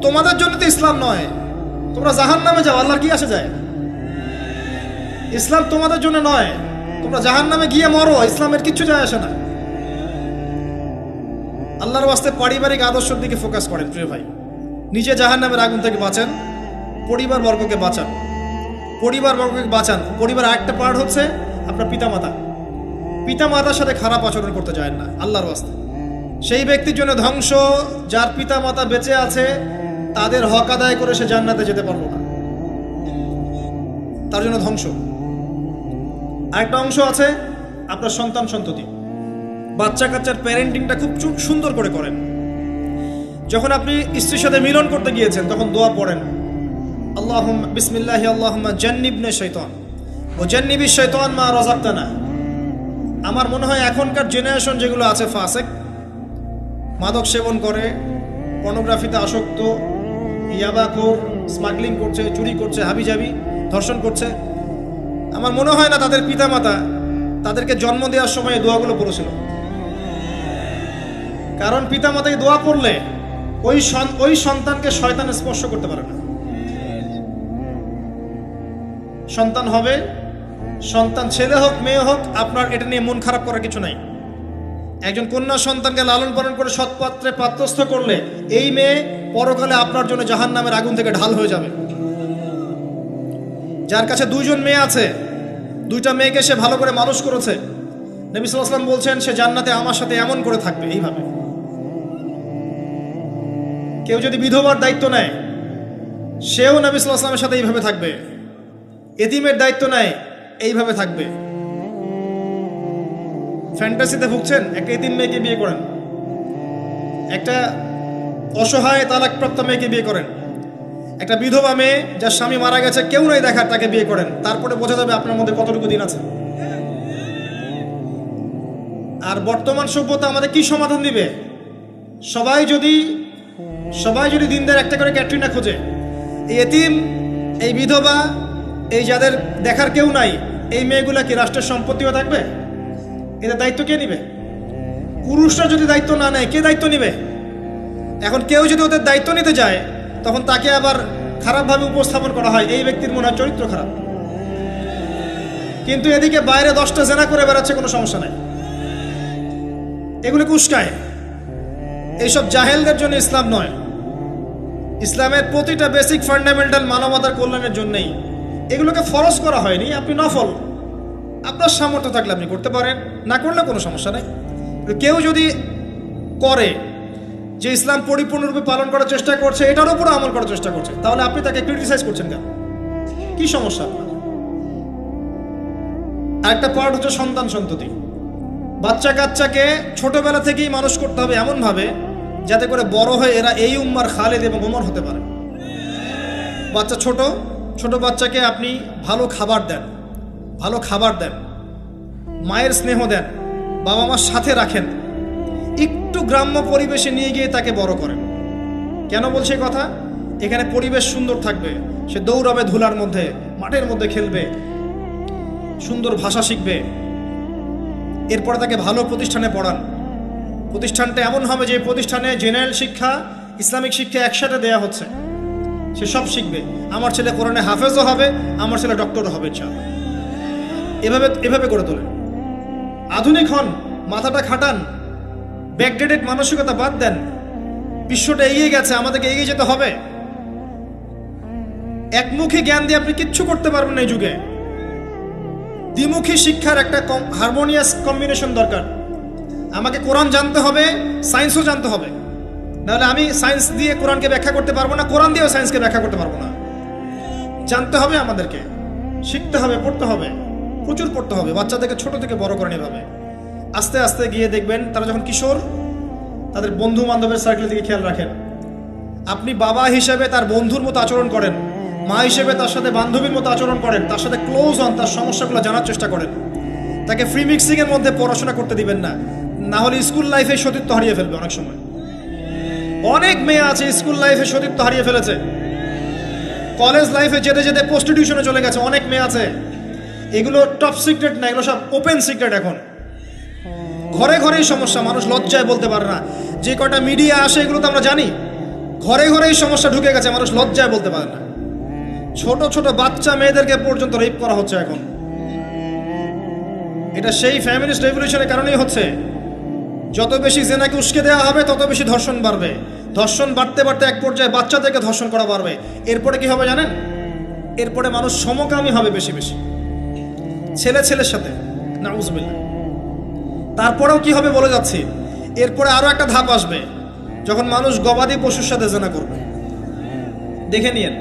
তোমাদের জন্য তো ইসলাম নয়, তোমরা জাহান্নামে যাও, আল্লাহর কি আসে যায়? ইসলাম তোমাদের জন্য নয়, তোমরা জাহান্নামে গিয়ে মরো, ইসলামের কিচ্ছু যায় আসে না। আল্লাহর ওয়াস্তে পারিবারিক আদর্শের দিকে ফোকাস করেন প্রিয় ভাই। নিজে জাহান্নামের আগুন থেকে বাঁচান, পরিবার বর্গকে বাঁচান, পরিবার বর্গকে বাঁচান। পরিবার আরেকটা পার্ট হচ্ছে আপনার পিতামাতা। পিতা মাতার সাথে খারাপ আচরণ করতে যায় না, আল্লাহর ওয়াস্তে। সেই ব্যক্তির জন্য ধ্বংস যার পিতা মাতা বেঁচে আছে, তাদের হক আদায় করে সে জান্নাতে যেতে পারলো না, তার জন্য ধ্বংস। আরেকটা অংশ আছে আপনার সন্তান সন্ততি। বাচ্চা কাচ্চার প্যারেন্টিংটা খুব সুন্দর করে করেন। যখন আপনি স্ত্রীর সাথে মিলন করতে গিয়েছেন তখন দোয়া পড়েন, আল্লাহুম্মা বিসমিল্লাহি আল্লাহুম্মা জান্নিবনা শাইতান ও জান্নিবি শাইতান মা রাযাকতানা। আমার মনে হয় এখনকার জেনারেশন যেগুলো আছে ফাসেক, মাদক সেবন করে, পর্নোগ্রাফিতে আসক্ত, ইয়াবাখোর, স্মাগলিং করছে, চুরি করছে, হাবিজাবি, ধর্ষণ করছে, আমার মনে হয় না তাদের পিতামাতা তাদেরকে জন্ম দেওয়ার সময় এই দোয়াগুলো পড়েছিল। কারণ পিতামাতাকে দোয়া পড়লে ওই সন্তানকে শয়তান স্পর্শ করতে পারে না। সন্তান হবে, সন্তান ছেলে হোক মেয়ে হোক, আপনার এটা নিয়ে মন খারাপ করার কিছু নাই। একজন কন্যা সন্তানকে লালন পালন করে সৎপাত্রে পাত্রস্থ করলে এই মেয়ে পরকালে আপনার জন্য জাহান্নামের আগুন থেকে ঢাল হয়ে যাবে। যার কাছে 2 জন মেয়ে আছে, 2টা মেয়েকে সে ভালো করে মানুষ করেছে, নবী সাল্লাল্লাহু আলাইহি ওয়াসাল্লাম বলছেন সে জান্নাতে আমার সাথে এমন করে থাকবে, এইভাবে। কেউ যদি বিধবার দায়িত্ব নেয়, সেও নবী সাল্লাল্লাহু আলাইহি ওয়াসাল্লামের সাথে এইভাবে থাকবে। এতিমের দায়িত্ব নেয়, এইভাবে থাকবে। ফ্যান্টাসিতে ভুগছেন, একটা এতিম মেয়েকে বিয়ে করেন, একটা অসহায় তালাকপ্রাপ্ত মেয়েকে বিয়ে করেন, একটা বিধবা মেয়ে যার স্বামী মারা গেছে, কেউ নাই দেখার, তাকে বিয়ে করেন, তারপরে বোঝা যাবে আপনার মধ্যে কতটুকু দিন আছে। আর বর্তমান সভ্যতা আমাদের কি সমাধান দিবে? সবাই যদি দিনদার একটা করে ক্যাটরিনা খোঁজে, এই এতিম, এই বিধবা, এই যাদের দেখার কেউ নাই, এই মেয়েগুলা কি রাষ্ট্রের সম্পত্তিও থাকবে? এদের দায়িত্ব কে নিবে? পুরুষরা যদি দায়িত্ব না নেয়, কে দায়িত্ব নিবে? এখন কেউ যদি ওদের দায়িত্ব নিতে যায়, তখন তাকে আবার খারাপভাবে উপস্থাপন করা হয়, এই ব্যক্তির মনে হয় চরিত্র খারাপ। কিন্তু এদিকে বাইরে 10টা জেনা করে বেড়াচ্ছে, কোনো সমস্যা নাই, এগুলো উস্কায়। এইসব জাহেলদের জন্য ইসলাম নয়। ইসলামের প্রতিটা বেসিক ফান্ডামেন্টাল মানবতার কল্যাণের জন্যই। এগুলোকে ফরজ করা হয়নি, আপনি নফল, আপনার সামর্থ্য থাকলে আপনি করতে পারেন, না করলে কোনো সমস্যা নেই। কেউ যদি করে যে ইসলাম পরিপূর্ণরূপে পালন করার চেষ্টা করছে, এটার উপরে আমল করার চেষ্টা করছে, তাহলে আপনি তাকে ক্রিটিসাইজ করছেন কেন? কি সমস্যা আপনার? আরেকটা পার্ট হচ্ছে সন্তান সন্ততি। বাচ্চা কাচ্চাকে ছোটবেলা থেকেই মানুষ করতে হবে এমনভাবে যাতে করে বড় হয়ে এরা এই উম্মার খালেদ এবং ওমর হতে পারে। বাচ্চা ছোট বাচ্চাকে আপনি ভালো খাবার দেন, মায়ের স্নেহ দেন, বাবা মার সাথে রাখেন, একটু গ্রাম্য পরিবেশে নিয়ে গিয়ে তাকে বড় করেন। কেন বলছে কথা? এখানে পরিবেশ সুন্দর থাকবে, সে দৌড়াবে ধুলার মধ্যে, মাঠের মধ্যে খেলবে, সুন্দর ভাষা শিখবে। এরপরে তাকে ভালো প্রতিষ্ঠানে পড়ান। প্রতিষ্ঠানটা এমন হবে যে প্রতিষ্ঠানে জেনারেল শিক্ষা, ইসলামিক শিক্ষা একসাথে দেয়া হচ্ছে, সে সব শিখবে। আমার ছেলে কোরআনে হাফেজও হবে, আমার ছেলে ডক্টরও হবে, ইনশাআল্লাহ। এভাবে করে তোলে। আধুনিক হন, মাথাটা খাটান, ব্যাকডেটেড মানসিকতা বাদ দেন। বিশ্বটা এগিয়ে গেছে, আমাদেরকে এগিয়ে যেতে হবে। একমুখী জ্ঞান দিয়ে আপনি কিচ্ছু করতে পারবেন না এই যুগে। দ্বিমুখী শিক্ষার একটা হারমোনিয়াস কম্বিনেশন দরকার। আমাকে কোরআন জানতে হবে, সায়েন্সও জানতে হবে, নাহলে আমি সায়েন্স দিয়ে কোরআনকে ব্যাখ্যা করতে পারবো না, কোরআন দিয়েও সায়েন্সকে ব্যাখ্যা করতে পারবো না। জানতে হবে, আমাদেরকে শিখতে হবে, পড়তে হবে, প্রচুর পড়তে হবে। বাচ্চাদেরকে ছোট থেকে বড় করেন এভাবে। আস্তে আস্তে গিয়ে দেখবেন তারা যখন কিশোর, তাদের বন্ধু বান্ধবের সার্কেল দিকে খেয়াল রাখেন। আপনি বাবা হিসেবে তার বন্ধুর মতো আচরণ করেন, মা হিসেবে তার সাথে বান্ধবীর মতো আচরণ করেন, তার সাথে ক্লোজ হন, তার সমস্যাগুলো জানার চেষ্টা করেন। তাকে ফ্রি মিক্সিংয়ের মধ্যে পড়াশোনা করতে দিবেন না, না হলে স্কুল লাইফে সতীত্ব হারিয়ে ফেলবে। অনেক সময় অনেক মেয়ে আছে স্কুল লাইফে সতীত্ব হারিয়ে ফেলেছে, কলেজ লাইফে যেতে যেতে প্রস্টিটিউশনে চলে গেছে, অনেক মেয়ে আছে। এগুলো টপ সিক্রেট না, এগুলো সব ওপেন সিক্রেট। এখন ঘরে ঘরেই সমস্যা, মানুষ লজ্জায় বলতে পারে না। যে কটা মিডিয়া আসে এগুলো তো আমরা জানি, ঘরে ঘরেই সমস্যা ঢুকে গেছে, মানুষ লজ্জায় বলতে পারে না। ছোট ছোট বাচ্চা মেয়েদেরকে পর্যন্ত রেপ করা হচ্ছে এখন। এটা সেই ফ্যামিলিস্ট রেভলিউশনের কারণেই হচ্ছে। যত বেশি জেনাকে উস্কে দেওয়া হবে, তত বেশি ধর্ষণ বাড়বে। ধর্ষণ বাড়তে বাড়তে এক পর্যায়ে বাচ্চাদেরকে ধর্ষণ করা বাড়বে। এরপরে কি হবে জানেন? এরপরে মানুষ সমকামী হবে বেশি বেশি, ছেলে ছেলের সাথে। নাউজুবিল্লাহ। তারপরেও কি হবে বলে যাচ্ছি, এরপরে আরো একটা ধাপ আসবে, যখন মানুষ গবাদি পশুর সাথে জেনা করবে। দেখে নিয়েন,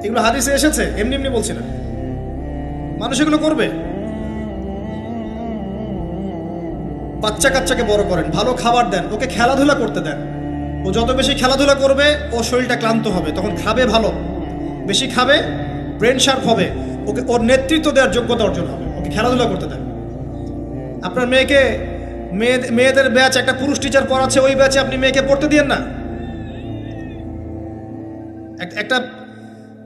এগুলো হাদিসে এসেছে, এমনি এমনি বলছি না, মানুষ এগুলো করবে। বাচ্চা কাচ্চাকে বড় করেন, ভালো খাবার দেন, ওকে খেলাধুলা করতে দেন। ও যত বেশি খেলাধুলা করবে ও শরীরটা ক্লান্ত হবে, তখন খাবে ভালো, বেশি খাবে, ব্রেন শার্প হবে, ওকে ওর নেতৃত্ব দেওয়ার যোগ্যতা অর্জন হবে। ওকে খেলাধুলা করতে দেন। আপনার মেয়েকে মেয়েদের ব্যাচ একটা পুরুষ টিচার পড়াচ্ছে, ওই ব্যাচে আপনি মেয়েকে পড়তে দিয়েন না। একটা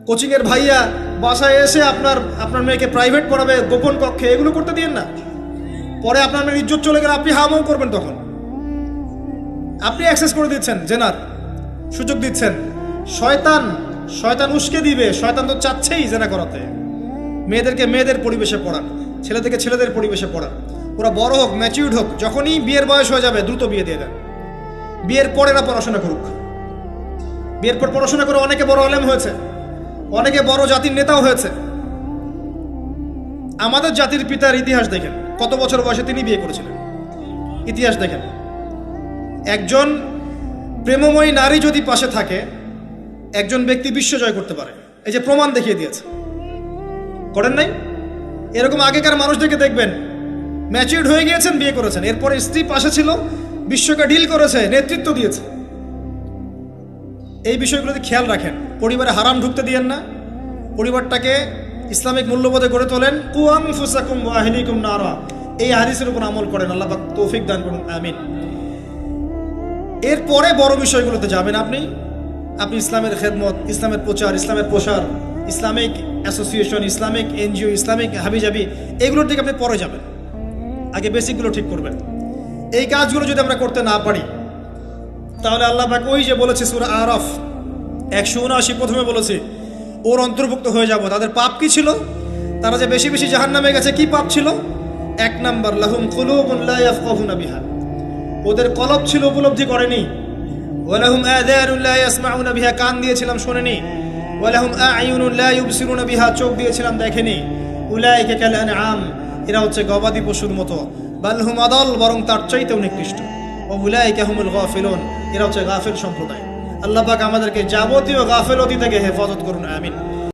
কোচিংয়ের ভাইয়া বাসায় এসে আপনার মেয়েকে প্রাইভেট পড়াবে গোপন কক্ষে, এগুলো করতে দিয়েন না। পরে আপনার মেয়ের ইজ্জত চলে গেলে আপনি হামাও করবেন, তখন আপনি অ্যাক্সেস করে দিচ্ছেন, জেনার সুযোগ দিচ্ছেন। শয়তান উস্কে দিবে, শয়তান তো চাচ্ছেই জেনা করাতে। মেয়েদেরকে মেয়েদের পরিবেশে পড়ান, ছেলেদেরকে ছেলেদের পরিবেশে পড়ান। ওরা বড় হোক, ম্যাচিউরড হোক, যখনই বিয়ের বয়স হয়ে যাবে দ্রুত বিয়ে দিয়ে দেন। বিয়ের পরে না পড়াশোনা করুক। বিয়ের পর পড়াশোনা করে অনেকে বড় আলেম হয়েছে, অনেকে বড় জাতির নেতাও হয়েছে। আমাদের জাতির পিতার ইতিহাস দেখেন, কত বছর বয়সে তিনি বিয়ে করেছিলেন, ইতিহাস দেখেন। একজন প্রেমময়ী নারী যদি পাশে থাকে, একজন ব্যক্তি বিশ্ব জয় করতে পারে। এই যে প্রমাণ দেখিয়ে দিয়েছে, করেন নাই? এরকম আগেকার মানুষদেরকে দেখবেন, ম্যাচিউরড হয়ে গিয়েছেন, বিয়ে করেছেন, এরপরে স্ত্রী পাশে ছিল, বিশ্বকে ডিল করেছে, নেতৃত্ব দিয়েছে। এই বিষয়গুলোতে খেয়াল রাখেন। পরিবারে হারাম ঢুকতে দিয়েন না। পরিবারটাকে ইসলামিক মূল্যবোধে গড়ে তোলেন। কু আনফুসাকুম ওয়া আহলিকুম নারা, এই হাদিসের উপর আমল করেন। আল্লাহ পাক তৌফিক দান করুন, আমিন। এরপরে বড় বিষয়গুলোতে যাবেন আপনি ইসলামের খেদমত, ইসলামের প্রচার, ইসলামের প্রসার, Islamic association, Islamic NGO, Islamic হাবিজাবি, এগুলোর দিকে আপনি পরে যাবেন। আগে বেসিকগুলো ঠিক করবেন। এই কাজগুলো যদি আমরা করতে না পারি, তাহলে আল্লাহ পাক ওই যে বলেছে সূরা আরাফ 179 প্রথমে বলেছে, ওর অন্তর্ভুক্ত হয়ে যাব। তাদের পাপ কি ছিল? তারা যে বেশি বেশি জাহান্নামে গেছে, কি পাপ ছিল? 1 নাম্বার, লাহুম কুলুবুন লা ইয়াফকাহুনা বিহা, ওদের কলব ছিল, উপলব্ধি করেনি। ওয়ালাহুম আযানুন লা ইয়াসমাউনা বিহা, কান দিয়েছিলাম শোনেনি। ওয়ালাহুম আ'য়ুনুন লা ইউবসিরুনা বিহা, চোখ দিয়েছিলাম দেখেনি। উলাইকা কাল আনআম, এরা হচ্ছে গবাদি পশুর মতো। বাল হুম আদাল, বরং তার চাইতেও নিকৃষ্ট। ওয়া উলাইকা হুমুল গাফিলুন, এরা হচ্ছে গাফিল সম্প্রদায়। আল্লাহ পাক আমাদেরকে যাবতীয় গাফিলতি থেকে হেফাজত করুন, আমিন।